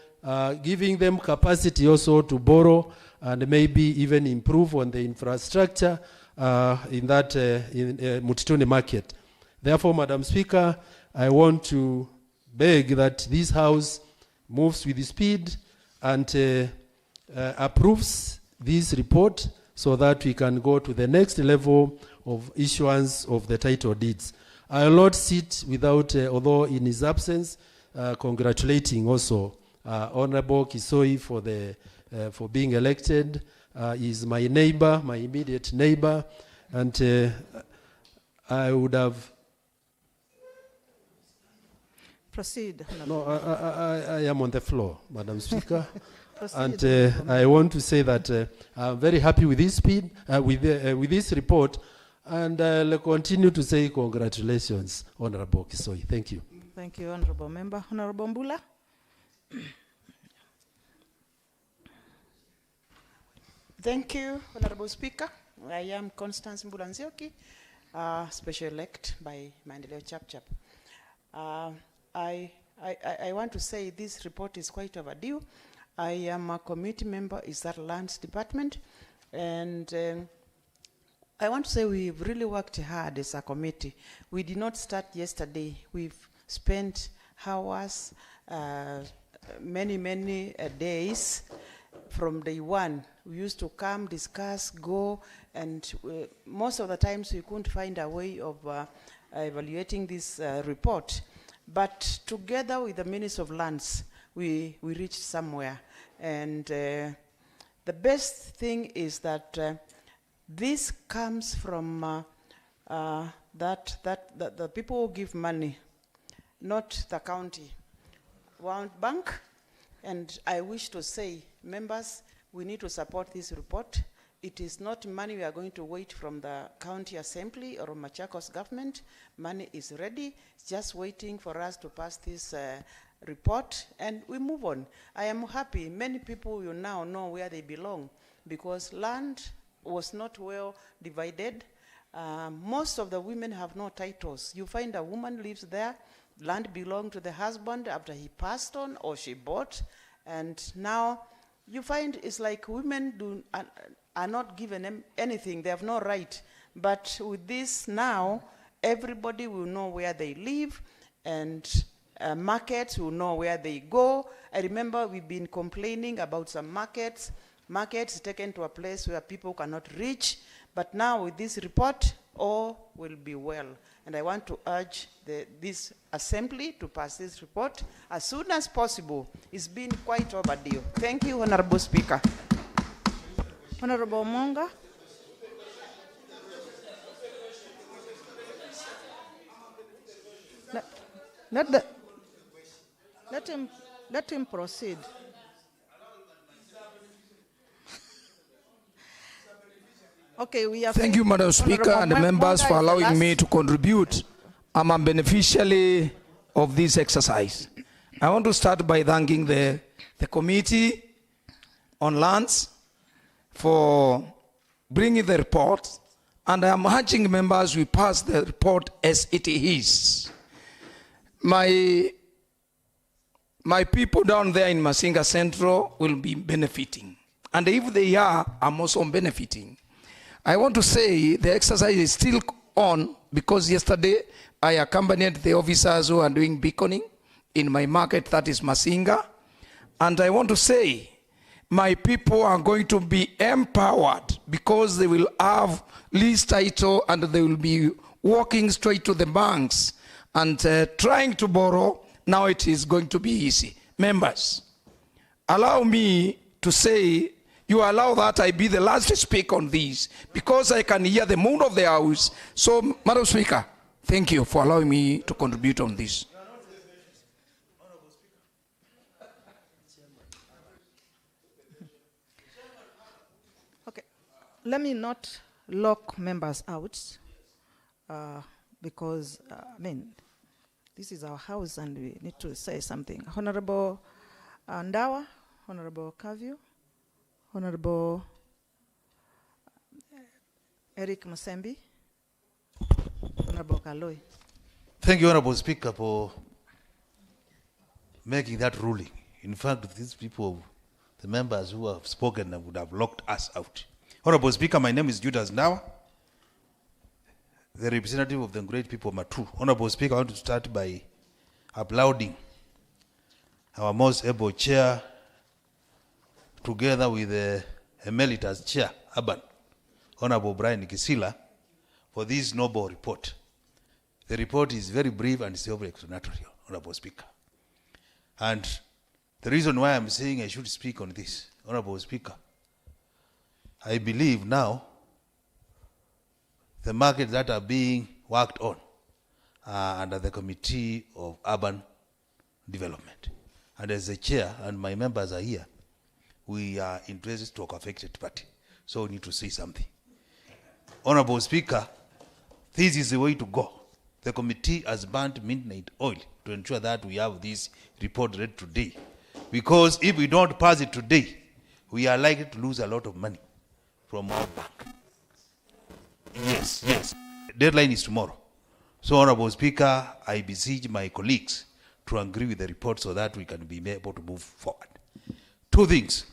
giving them capacity also to borrow and maybe even improve on the infrastructure in that Mutituni Market. Therefore, Madam Speaker, I want to beg that this House moves with speed and approves this report so that we can go to the next level of issuance of the title deeds. I will not sit without, although in his absence, congratulating also Honorable Kisoi for being elected. He is my neighbor, my immediate neighbor, and I would have Proceed. No, I am on the floor, Madam Speaker. Proceed. And I want to say that I'm very happy with this speed, with this report, and I'll continue to say congratulations, Honorable Kisoi. Thank you. Thank you, Honorable Member. Honorable Mbula. Thank you, Honorable Speaker. I am Constance Mbula Nzioki, Special Elect by Maendeleo Chap. I want to say this report is quite overdue. I am a committee member in that Lands Department, and I want to say we've really worked hard as a committee. We did not start yesterday. We've spent hours, many days from day one. We used to come, discuss, go, and most of the times we couldn't find a way of evaluating this report. But together with the Minister of Lands, we reached somewhere. And the best thing is that this comes from the people who give money, not the county. World Bank, and I wish to say, members, we need to support this report. It is not money we are going to wait from the county assembly or Machakos government. Money is ready, it's just waiting for us to pass this report, and we move on. I am happy. Many people will now know where they belong, because land was not well divided. Most of the women have no titles. You find a woman lives there, land belonged to the husband after he passed on or she bought, and now you find it's like women are not given anything. They have no right. But with this now, everybody will know where they live, and markets will know where they go. I remember we've been complaining about some markets taken to a place where people cannot reach. But now with this report, all will be well. And I want to urge this assembly to pass this report as soon as possible. It's been quite overdue. Thank you, Honorable Speaker. Honorable Monga. Let him proceed. Okay, we are. Thank you, Madam Speaker, and the members for allowing me to contribute. I'm a beneficiary of this exercise. I want to start by thanking the Committee on Lands for bringing the report, and I am urging members we pass the report as it is. My people down there in Masinga Central will be benefiting, and if they are, I'm also benefiting. I want to say the exercise is still on, because yesterday I accompanied the officers who are doing beaconing in my market, that is Masinga. And I want to say my people are going to be empowered, because they will have lease title and they will be walking straight to the banks and trying to borrow. Now it is going to be easy. Members, allow me to say, you allow that I be the last to speak on this, because I can hear the mood of the house. So, Madam Speaker, thank you for allowing me to contribute on this. Okay, let me not lock members out, because, this is our house and we need to say something. Honorable Ndawa, Honorable Kavyu, Honorable Eric Musembi, Honorable Kaloi. Thank you, Honorable Speaker, for making that ruling. In fact, these people, the members who have spoken, would have locked us out. Honorable Speaker, my name is Judas Ndawa, the representative of the great people of Matu. Honorable Speaker, I want to start by applauding our most able chair, together with the emeritus chair, Urban, Honorable Brian Kisila, for this noble report. The report is very brief and self-explanatory, Honorable Speaker. And the reason why I'm saying I should speak on this, Honorable Speaker, I believe now the markets that are being worked on under the Committee of Urban development. And as the chair, and my members are here, we are interested to affected party. So we need to say something. Honorable Speaker, this is the way to go. The committee has burnt midnight oil to ensure that we have this report ready today. Because if we don't pass it today, we are likely to lose a lot of money from our bank. Yes. Deadline is tomorrow. So, Honorable Speaker, I beseech my colleagues to agree with the report so that we can be able to move forward. Two things.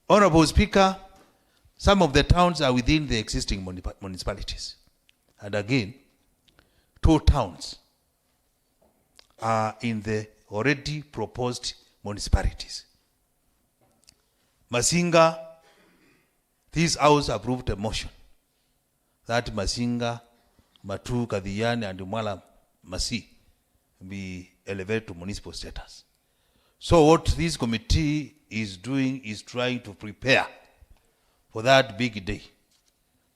Honorable Speaker, some of the towns are within the existing municipalities. And again, 2 towns are in the already proposed municipalities. Masinga, this House approved a motion that Masinga, Matu, Kadiyani, and Mwala Masi be elevated to municipal status. So what this committee is doing is trying to prepare for that big day,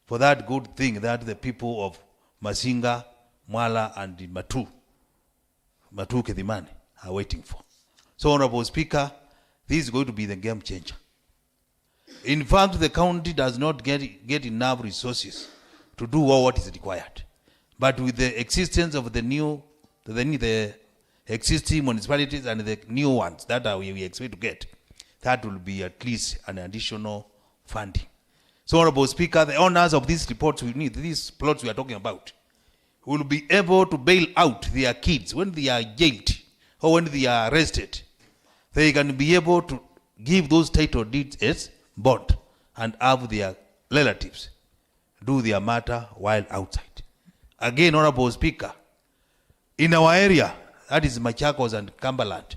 for that good thing that the people of Masinga, Mwala, and Matu Kedimani are waiting for. So, Honorable Speaker, this is going to be the game changer. In fact, the county does not get enough resources to do all what is required. But with the existence of the existing municipalities and the new ones that we expect to get, that will be at least an additional funding. So, Honorable Speaker, the owners of these reports we need, these plots we are talking about, will be able to bail out their kids when they are jailed or when they are arrested. They can be able to give those title deeds as bond and have their relatives do their matter while outside. Again, Honorable Speaker, in our area, that is Machakos and Cumberland,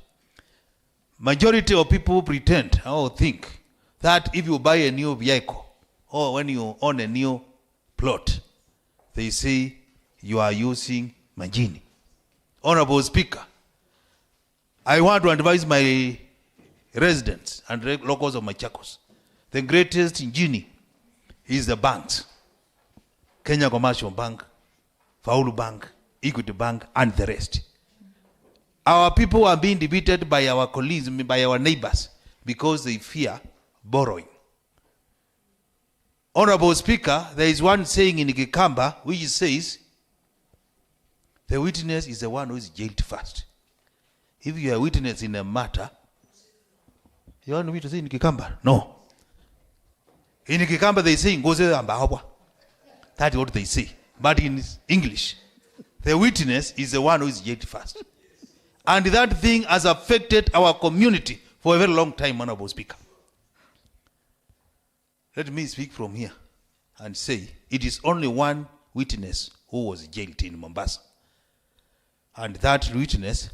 majority of people pretend or think that if you buy a new vehicle or when you own a new plot, they say you are using Majini. Honorable Speaker, I want to advise my residents and locals of Machakos. The greatest Njini is the banks. Kenya Commercial Bank, Faulu Bank, Equity Bank, and the rest. Our people are being defeated by our colleagues, by our neighbors, because they fear borrowing. Honorable Speaker, there is one saying in Gikamba which says, the witness is the one who is jailed first. If you are a witness in a matter, you want me to say in Gikamba? No. In Gikamba they say, that's what they say. But in English, the witness is the one who is jailed first. And that thing has affected our community for a very long time, Honorable Speaker. Let me speak from here and say it is only one witness who was jailed in Mombasa. And that witness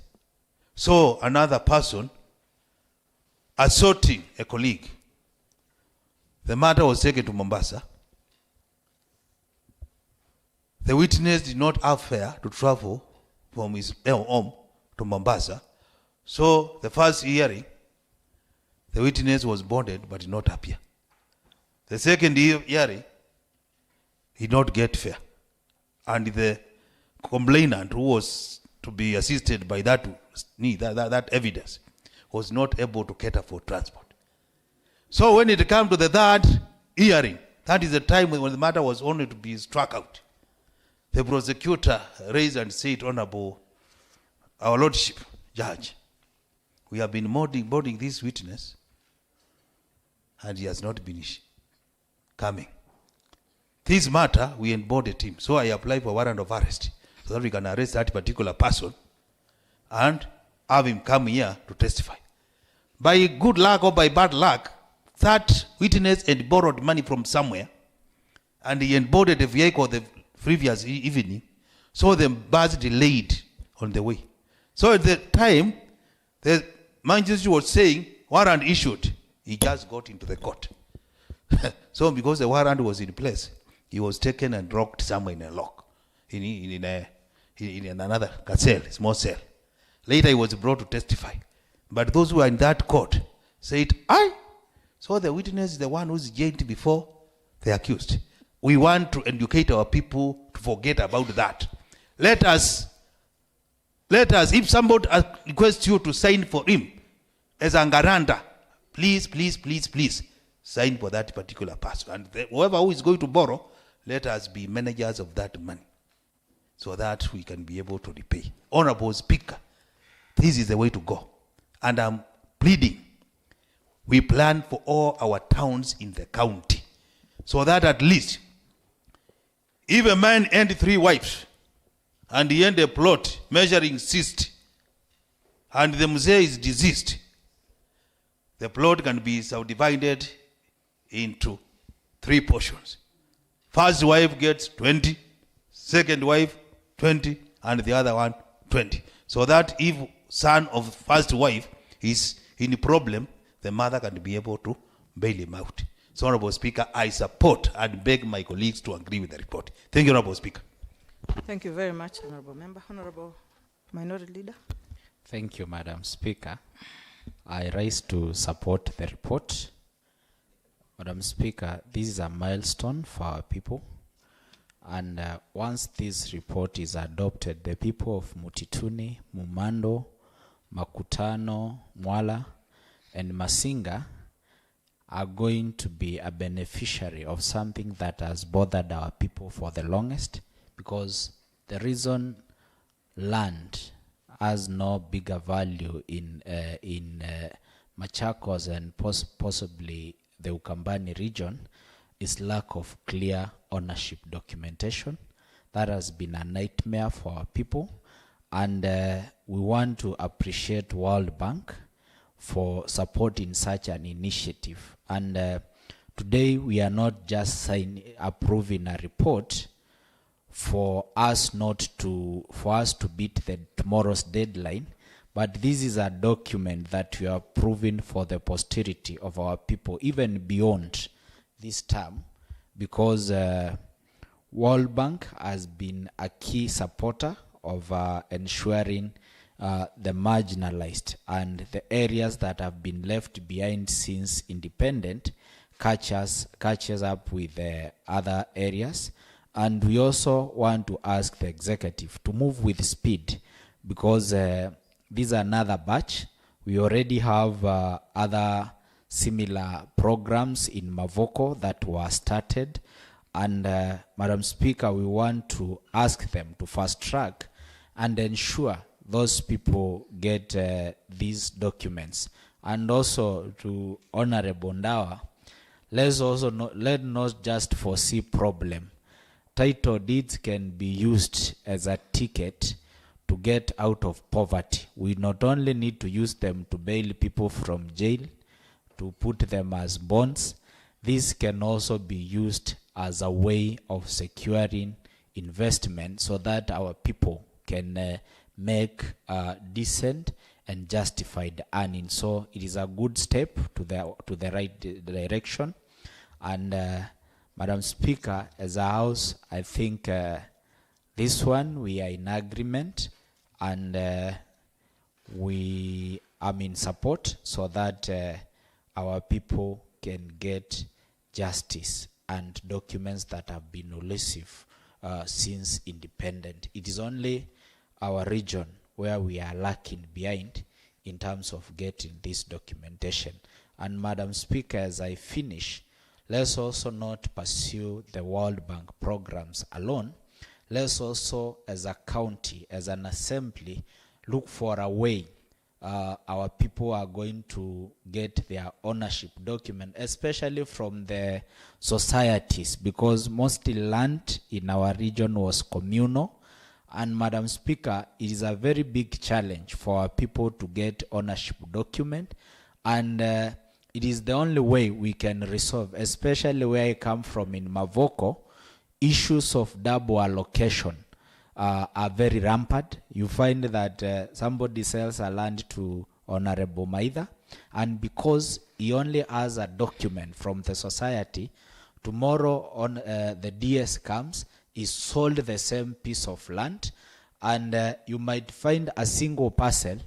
saw another person assaulting a colleague. The matter was taken to Mombasa. The witness did not have fare to travel from his home to Mombasa. So the first hearing, the witness was bonded but did not appear. The second hearing, he did not get fare. And the complainant, who was to be assisted by that evidence, was not able to cater for transport. So when it came to the third hearing, that is the time when the matter was only to be struck out. The prosecutor raised and said, Honorable, our Lordship, Judge, we have been boarding this witness and he has not been coming. This matter, we onboarded him. So I applied for warrant of arrest so that we can arrest that particular person and have him come here to testify. By good luck or by bad luck, that witness had borrowed money from somewhere and he onboarded a vehicle the previous evening, so the bus delayed on the way. So at the time, the magistrate was saying, warrant issued, he just got into the court. So because the warrant was in place, he was taken and locked somewhere in a lock, in another cell, small cell. Later he was brought to testify. But those who were in that court said, so the witness is the one who's jailed before the accused. We want to educate our people to forget about that. Let us Let us, if somebody requests you to sign for him as a guarantor, please, please, please, please sign for that particular person. And whoever who is going to borrow, let us be managers of that money so that we can be able to repay. Honorable Speaker, this is the way to go. And I'm pleading, we plan for all our towns in the county so that at least if a man and 3 wives and he end a plot measuring 60 and the mzee is deceased, the plot can be subdivided into 3 portions. First wife gets 20, second wife 20, and the other one 20. So that if son of first wife is in a problem, the mother can be able to bail him out. So, Honorable Speaker, I support and beg my colleagues to agree with the report. Thank you, Honorable Speaker. Thank you very much, Honorable Member. Honorable Minority Leader. Thank you, Madam Speaker. I rise to support the report. Madam Speaker, this is a milestone for our people. And once this report is adopted, the people of Mutituni, Mumando, Makutano, Mwala, and Masinga are going to be a beneficiary of something that has bothered our people for the longest, because the reason land has no bigger value in Machakos and possibly the Ukambani region is lack of clear ownership documentation. That has been a nightmare for our people, and we want to appreciate World Bank for supporting such an initiative. And today we are not just approving a report for us to beat tomorrow's deadline, but this is a document that we are approving for the posterity of our people, even beyond this term, because World Bank has been a key supporter of ensuring the marginalized and the areas that have been left behind since independent catches up with the other areas. And we also want to ask the executive to move with speed, because this is another batch. We already have other similar programs in Mavoko that were started. And Madam Speaker, we want to ask them to fast track and ensure those people get these documents. And also to Honorable Ndawa, let's not just foresee problem. Title deeds can be used as a ticket to get out of poverty. We not only need to use them to bail people from jail, to put them as bonds, this can also be used as a way of securing investment so that our people can make decent and justified earnings. So it is a good step to the right direction. And Madam Speaker, as a House, I think this one we are in agreement, and we are in support so that our people can get justice and documents that have been elusive since independent. It is only our region where we are lacking behind in terms of getting this documentation. And Madam Speaker, as I finish, let's also not pursue the World Bank programs alone. Let's also, as a county, as an assembly, look for a way our people are going to get their ownership document, especially from the societies, because mostly land in our region was communal. And Madam Speaker, it is a very big challenge for our people to get ownership document, and it is the only way we can resolve, especially where I come from in Mavoko. Issues of double allocation are very rampant. You find that somebody sells a land to Honorable Maitha, and because he only has a document from the society, tomorrow on the DS comes, is sold the same piece of land, and you might find a single parcel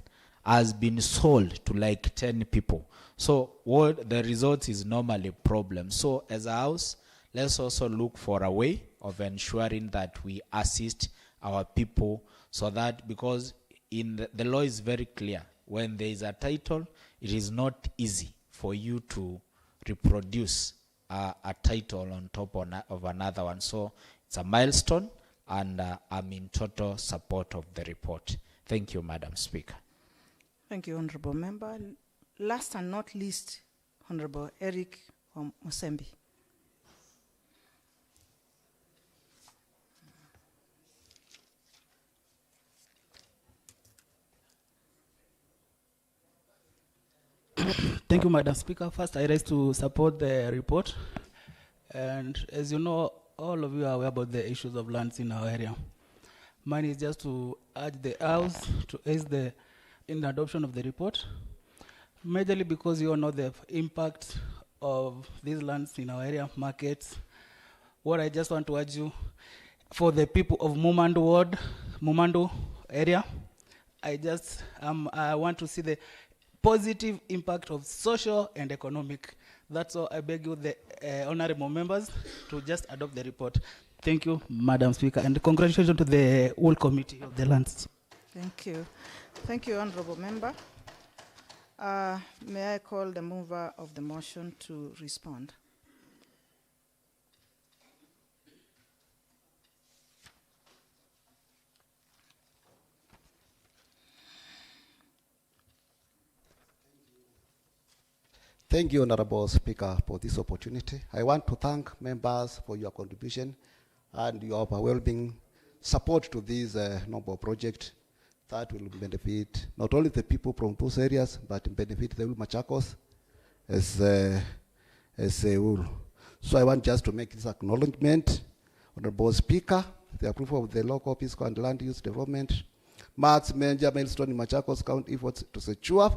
has been sold to like 10 people. So what the result is normally a problem. So as a house, let's also look for a way of ensuring that we assist our people, so that, because the law is very clear. When there is a title, it is not easy for you to reproduce a title on top of another one. So it's a milestone, and I'm in total support of the report. Thank you, Madam Speaker. Thank you, Honorable Member. Last and not least, Honorable Eric Musembi. Thank you, Madam Speaker. First, I rise to support the report. And as you know, all of you are aware about the issues of lands in our area. Mine is just to urge the House to aid in the adoption of the report, majorly because you all know the impact of these lands in our area, markets. What I just want to urge you, for the people of Mumando Ward, Mumando area, I want to see the positive impact of social and economic. That's all I beg you, the honorable members, to just adopt the report. Thank you, Madam Speaker, and congratulations to the whole committee of the lands. Thank you. Thank you, Honorable Member. May I call the mover of the motion to respond? Thank you, Honorable Speaker, for this opportunity. I want to thank members for your contribution and your overwhelming support to this noble project that will benefit not only the people from those areas, but benefit the whole Machakos as a whole. So I want just to make this acknowledgement. Honorable Speaker, the approval of the local fiscal and land use development marks major milestone in Machakos County efforts to secure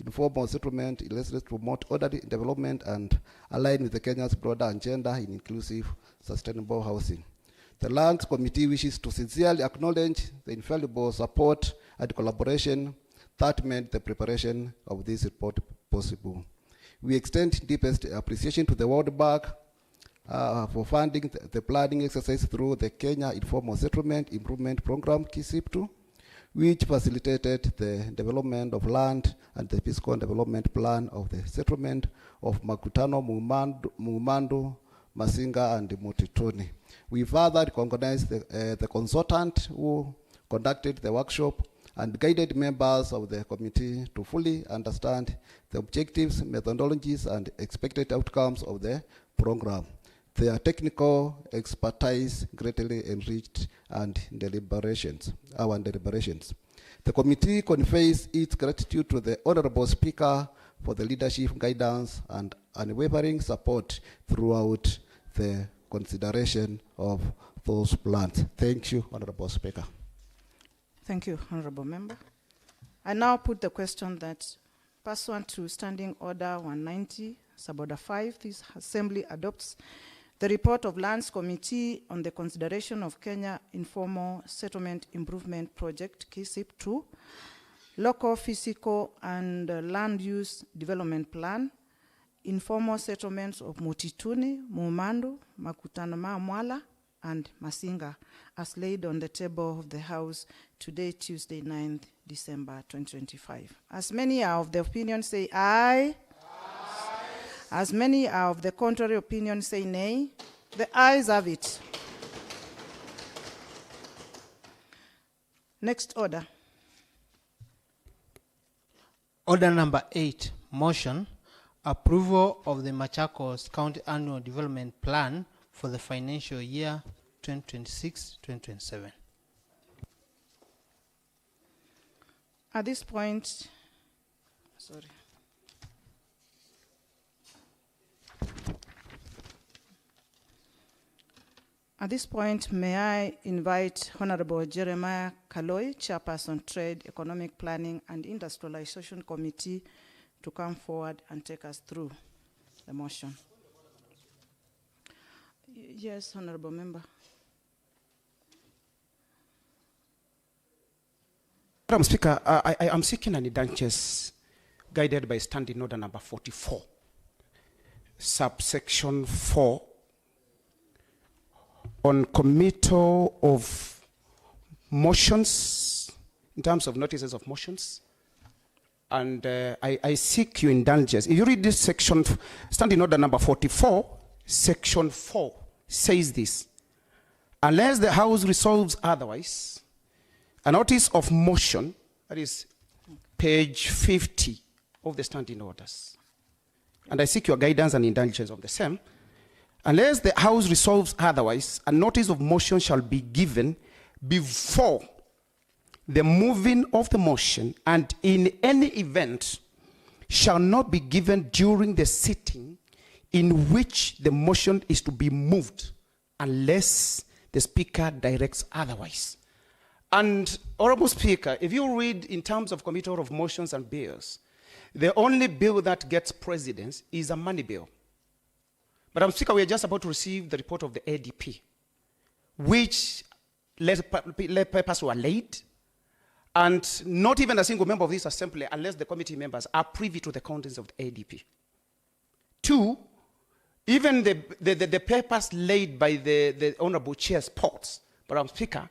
informal settlement, illustrates promote orderly development and align with the Kenya's broader agenda in inclusive, sustainable housing. The Lands Committee wishes to sincerely acknowledge the invaluable support and collaboration that made the preparation of this report possible. We extend deepest appreciation to the World Bank for funding the planning exercise through the Kenya Informal Settlement Improvement Program, KISIP2, which facilitated the development of land and the fiscal development plan of the settlement of Makutano, Mumando, Masinga, and Mutituni. We further recognize the consultant who conducted the workshop and guided members of the committee to fully understand the objectives, methodologies, and expected outcomes of the program. Their technical expertise greatly enriched our deliberations. The committee conveys its gratitude to the Honorable Speaker for the leadership, guidance, and unwavering support throughout the consideration of those plans. Thank you, Honorable Speaker. Thank you, Honorable Member. I now put the question that, pursuant to Standing Order 190, Suborder 5, this Assembly adopts the report of Lands Committee on the consideration of Kenya Informal Settlement Improvement Project, KISIP2, Local Physical and Land Use Development Plan, Informal Settlements of Mutituni, Mumando, Makutano Mwala, and Masinga, as laid on the table of the House today, Tuesday, 9th December 2025. As many are of the opinion, say aye. As many are of the contrary opinion, say nay. The ayes have it. Next order. Order number 8, motion, approval of the Machakos County Annual Development Plan for the financial year 2026-2027. At this point, sorry. At this point, may I invite Honorable Jeremiah Kaloi, Chairperson, Trade, Economic Planning and Industrialization Committee, to come forward and take us through the motion. Yes, Honorable Member. Madam Speaker, I am seeking an indulgence guided by Standing Order number 44, subsection 4, on committal of motions in terms of notices of motions. And I seek your indulgence. If you read this section, standing order number 44, section 4 says this: unless the House resolves otherwise, a notice of motion, that is page 50 of the standing orders, and I seek your guidance and indulgence of the same. Unless the House resolves otherwise, a notice of motion shall be given before the moving of the motion, and in any event shall not be given during the sitting in which the motion is to be moved, unless the Speaker directs otherwise. And, Honorable Speaker, if you read in terms of Committee of Motions and Bills, the only bill that gets precedence is a money bill. Madam Speaker, we are just about to receive the report of the ADP, which papers were laid, and not even a single member of this assembly, unless the committee members are privy to the contents of the ADP. 2, even the papers laid by the Honorable Chair's ports, Madam Speaker,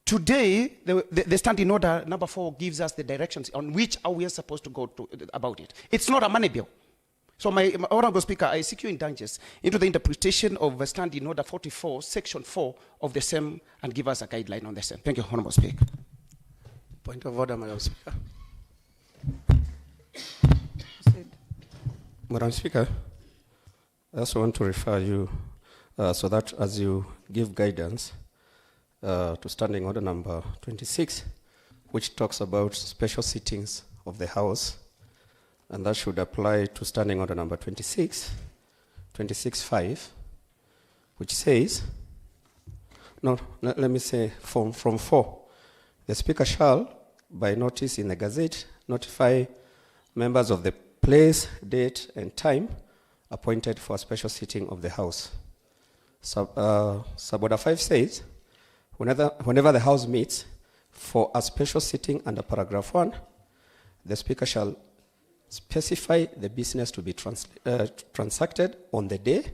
today the standing order number 4 gives us the directions on which we are supposed to go to about it. It's not a money bill. So my Honorable Speaker, I seek your indulgence into the interpretation of standing order 44, section 4 of the same, and give us a guideline on the same. Thank you, Honorable Speaker. Point of order, Madam Speaker. Madam Speaker, I also want to refer you so that as you give guidance to standing order number 26, which talks about special sittings of the House, and that should apply to standing order number 26.5, which says, no, let me say from 4, the Speaker shall, by notice in the Gazette, notify members of the place, date, and time appointed for a special sitting of the House. Sub-order 5 says, whenever the House meets for a special sitting under paragraph 1, the Speaker shall specify the business to be transacted on the day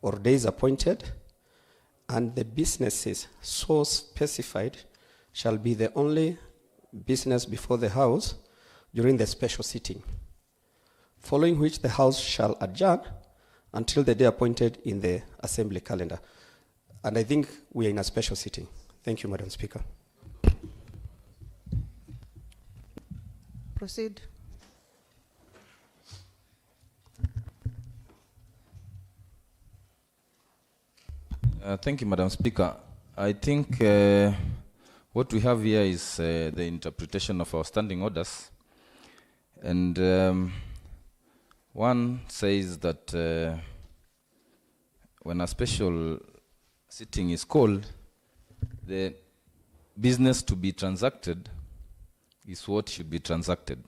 or days appointed, and the businesses so specified shall be the only business before the House during the special sitting, following which the House shall adjourn until the day appointed in the Assembly calendar. And I think we are in a special sitting. Thank you, Madam Speaker. Proceed. Thank you, Madam Speaker. I think what we have here is the interpretation of our standing orders. And one says that when a special sitting is called, the business to be transacted is what should be transacted.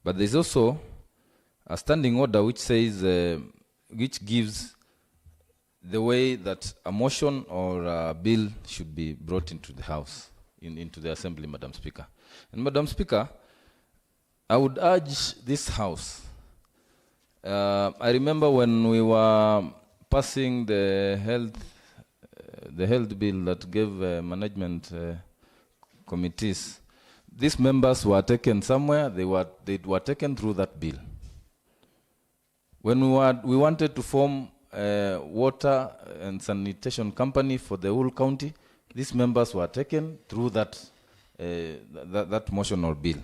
But there's also a standing order which says, which gives the way that a motion or a bill should be brought into the House, into the Assembly, Madam Speaker. And Madam Speaker, I would urge this House. I remember when we were passing the health bill that gave management committees, these members were taken somewhere. They were taken through that bill. When we wanted to form water and sanitation company for the whole county, these members were taken through that motion or bill.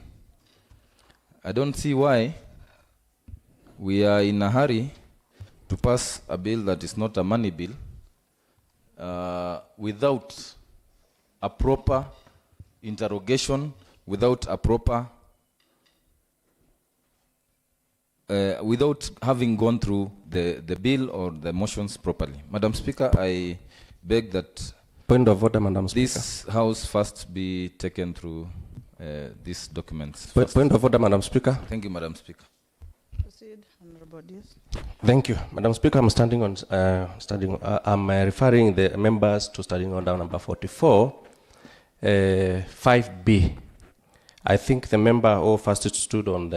I don't see why we are in a hurry to pass a bill that is not a money bill without a proper interrogation, without a proper without having gone through the bill or the motions properly. Madam Speaker, I beg that point of order, Madam Speaker. This House first be taken through these documents. Point of order, Madam Speaker. Thank you, Madam Speaker. Proceed, Honorable Diaz. Thank you, Madam Speaker. I'm I'm referring the members to standing order number 44, 5B. I think the member who first stood on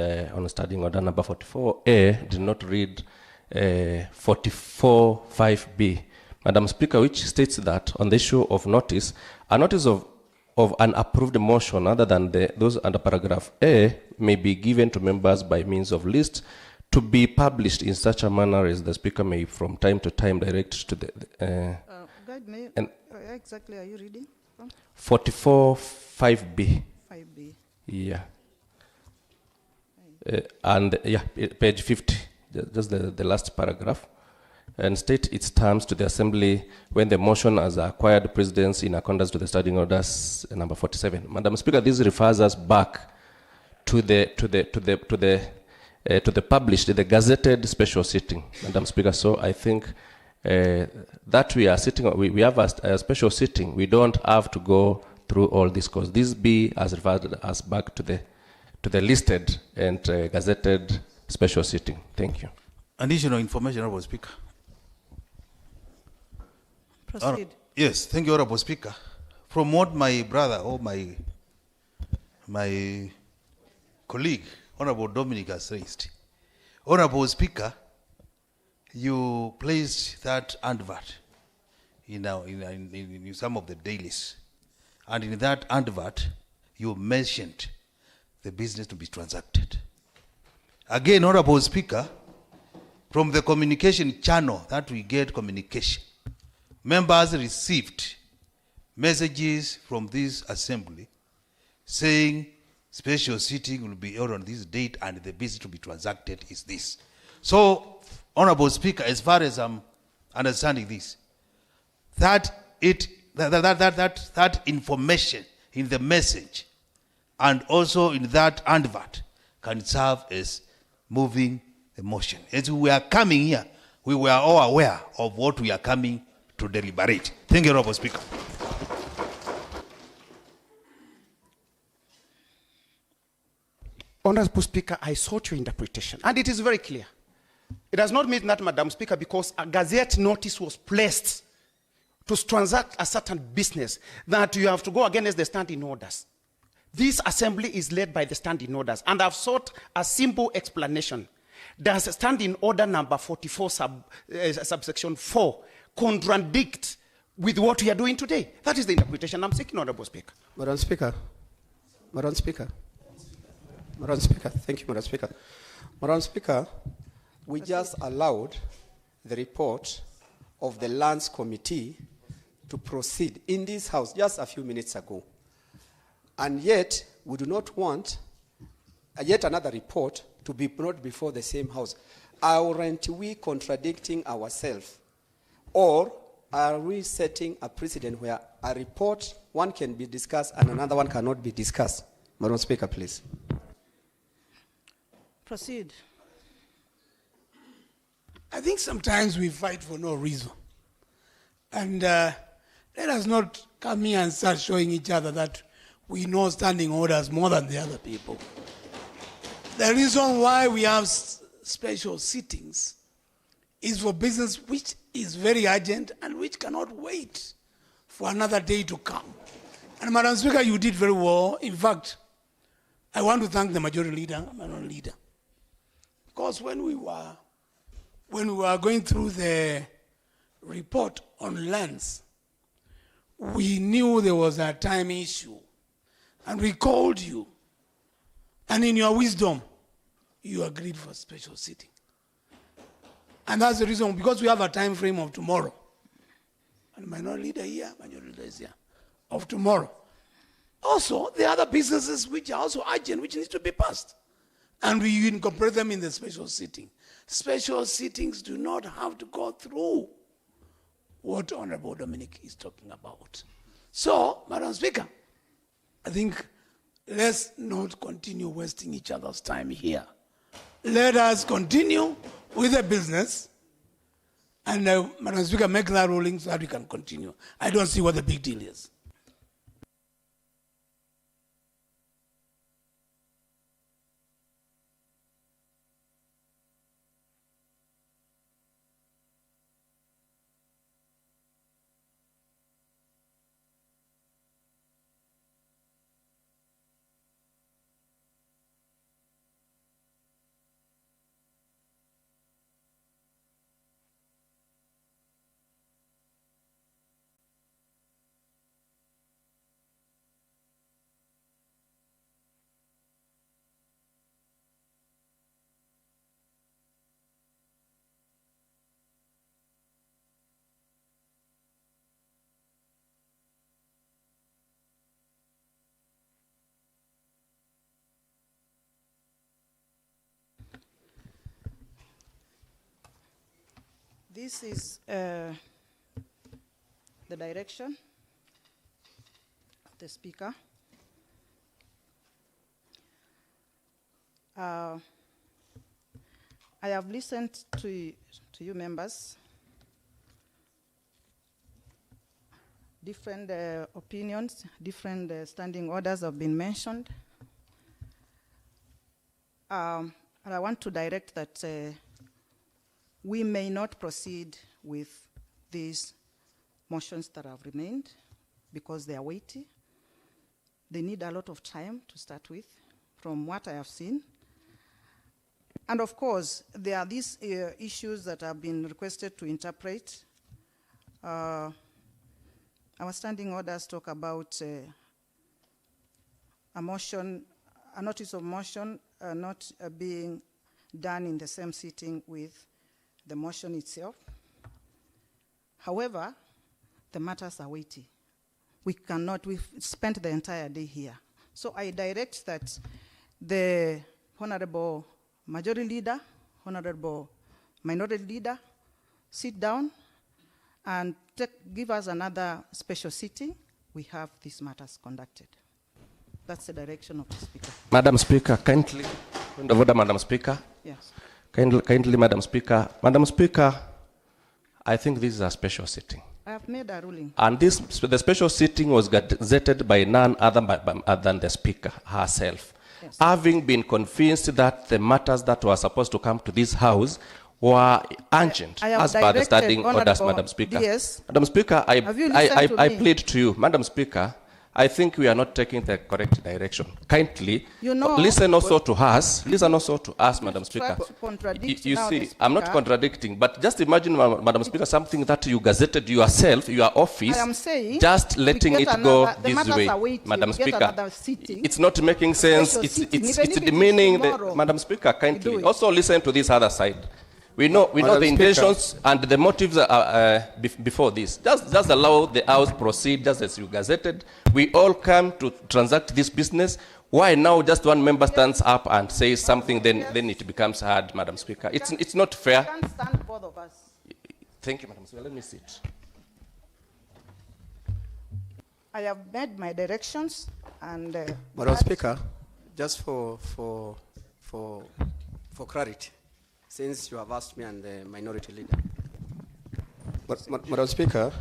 standing order number 44A did not read 44 5B. Madam Speaker, which states that on the issue of notice, a notice of of an approved motion other than those under paragraph A may be given to members by means of list to be published in such a manner as the Speaker may from time to time direct to the... Guide me, and where exactly are you reading from? 44 5B. 5B. Yeah. And yeah, page 50, just the last paragraph, and state its terms to the Assembly when the motion has acquired precedence in accordance to the standing orders number 47. Madam Speaker, this refers us back to the published, the gazetted special sitting, Madam Speaker. So I think that we are sitting, we have a special sitting. We don't have to go through all this, because this B has referred us back to the listed and gazetted special sitting. Thank you. Additional information, Honorable Speaker. Proceed. Yes, thank you, Honorable Speaker. From what my brother or my colleague, Honorable Dominic, has raised, Honorable Speaker, you placed that advert in some of the dailies, and in that advert, you mentioned the business to be transacted. Again, Honorable Speaker, from the communication channel that we get communication, members received messages from this assembly saying special sitting will be held on this date and the business to be transacted is this. So, Honorable Speaker, as far as I'm understanding this, that information in the message and also in that advert can serve as moving the motion. As we are coming here, we were all aware of what we are coming to deliberate. Thank you, Honorable Speaker. Honorable Speaker, I sought your interpretation, and it is very clear. It does not mean that, Madam Speaker, because a gazette notice was placed to transact a certain business, that you have to go against the standing orders. This assembly is led by the standing orders, and I've sought a simple explanation. Does standing order number 44 subsection 4 contradict with what we are doing today? That is the interpretation I'm seeking, Honorable Speaker. Madam Speaker. Madam Speaker. Madam Speaker. Thank you, Madam Speaker. Madam Speaker, we just allowed the report of the Lands Committee to proceed in this House just a few minutes ago. And yet, we do not want yet another report to be brought before the same House. Aren't we contradicting ourselves? Or are we setting a precedent where a report, one can be discussed and another one cannot be discussed? Madam Speaker, please. Proceed. I think sometimes we fight for no reason. And let us not come here and start showing each other that we know standing orders more than the other people. The reason why we have special sittings is for business which is very urgent and which cannot wait for another day to come. And Madam Speaker, you did very well. In fact, I want to thank the majority leader, minority leader. Because when we were going through the report on lands, we knew there was a time issue. And we called you. And in your wisdom, you agreed for a special sitting. And that's the reason, because we have a time frame of tomorrow. And minority leader here, majority leader is here, of tomorrow. Also, the other businesses which are also urgent, which need to be passed. And we incorporate them in the special sitting. Special sittings do not have to go through what Honorable Dominic is talking about. So, Madam Speaker, I think let's not continue wasting each other's time here. Let us continue with the business, and Madam Speaker, make that ruling so that we can continue. I don't see what the big deal is. This is the direction of the Speaker. I have listened to you members, different opinions, different standing orders have been mentioned. And I want to direct that we may not proceed with these motions that have remained because they are weighty. They need a lot of time to start with, from what I have seen. And of course, there are these issues that have been requested to interpret. Our standing orders talk about a motion, a notice of motion not being done in the same sitting with the motion itself. However, the matters are weighty. We've spent the entire day here. So I direct that the Honorable Majority Leader, Honorable Minority Leader, sit down and give us another special sitting. We have these matters conducted. That's the direction of the Speaker. Madam Speaker, kindly, point of order, Madam Speaker. Yes. Kindly, Madam Speaker. Madam Speaker, I think this is a special sitting. I have made a ruling. And the special sitting was gazetted by none other than the Speaker herself. Yes. Having been convinced that the matters that were supposed to come to this House were urgent as per the standing orders, Madam Speaker. Yes. Madam Speaker, I plead to you, Madam Speaker, I think we are not taking the correct direction. Kindly, listen also to us. Listen also to us, Madam Speaker. You see, I'm not contradicting, but just imagine, Madam Speaker, something that you gazetted yourself, your office, I am saying just letting it go this way, Madam Speaker. It's not making sense. It's demeaning the Madam Speaker. Kindly also listen to this other side. We know the intentions and the motives before this. Just allow the House proceed just as you gazetted. We all come to transact this business. Why now just one member stands up and says something, then it becomes hard, Madam Speaker. It's not fair. I can't stand both of us. Thank you, Madam Speaker. Let me sit. I have made my directions and... Madam Speaker, just for clarity, since you have asked me and the minority leader. Madam Speaker,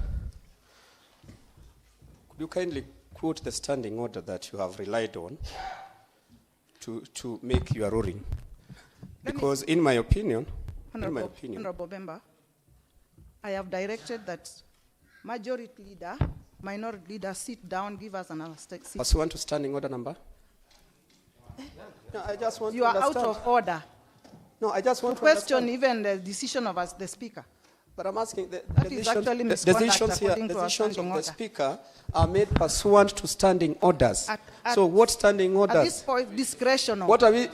could you kindly quote the standing order that you have relied on to make your ruling? Because in my opinion, Honorable Member, I have directed that Majority Leader, Minority Leader sit down, give us another seat. Pursuant to standing order number? No, I just want you are out of order. No, I just want to question even the decision of the Speaker. But I'm asking, the decisions of the Speaker are made pursuant to standing orders. So what standing orders? At this point, discretion. What are we?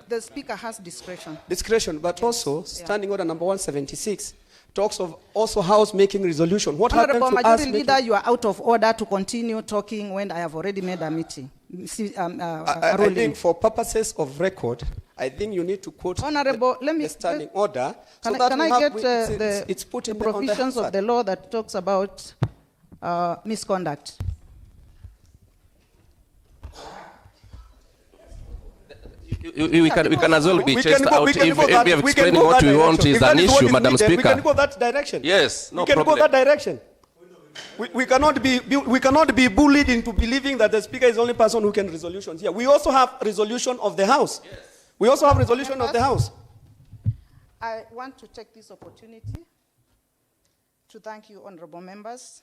The Speaker has discretion. Discretion, but also standing order number 176 talks of also House making resolution. What happened to Majority Leader, you are out of order to continue talking when I have already made a meeting. I think for purposes of record, I think you need to quote the standing order. Can I get the provisions of the law that talks about misconduct? We can as well be chased out if we have explained what we want is an issue, Madam Speaker. We can go that direction. Yes, no problem. We can go that direction. We cannot be bullied into believing that the Speaker is the only person who can resolutions here. We also have resolution of the House. Yes. We also have resolution of the House. I want to take this opportunity to thank you, honorable members,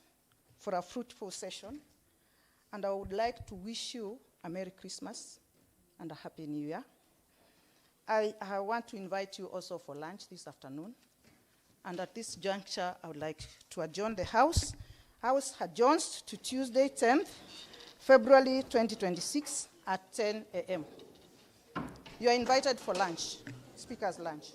for a fruitful session. And I would like to wish you a Merry Christmas and a Happy New Year. I want to invite you also for lunch this afternoon. And at this juncture, I would like to adjourn the House. House adjourns to Tuesday, 10th February 2026 at 10 a.m. You are invited for lunch, Speaker's lunch.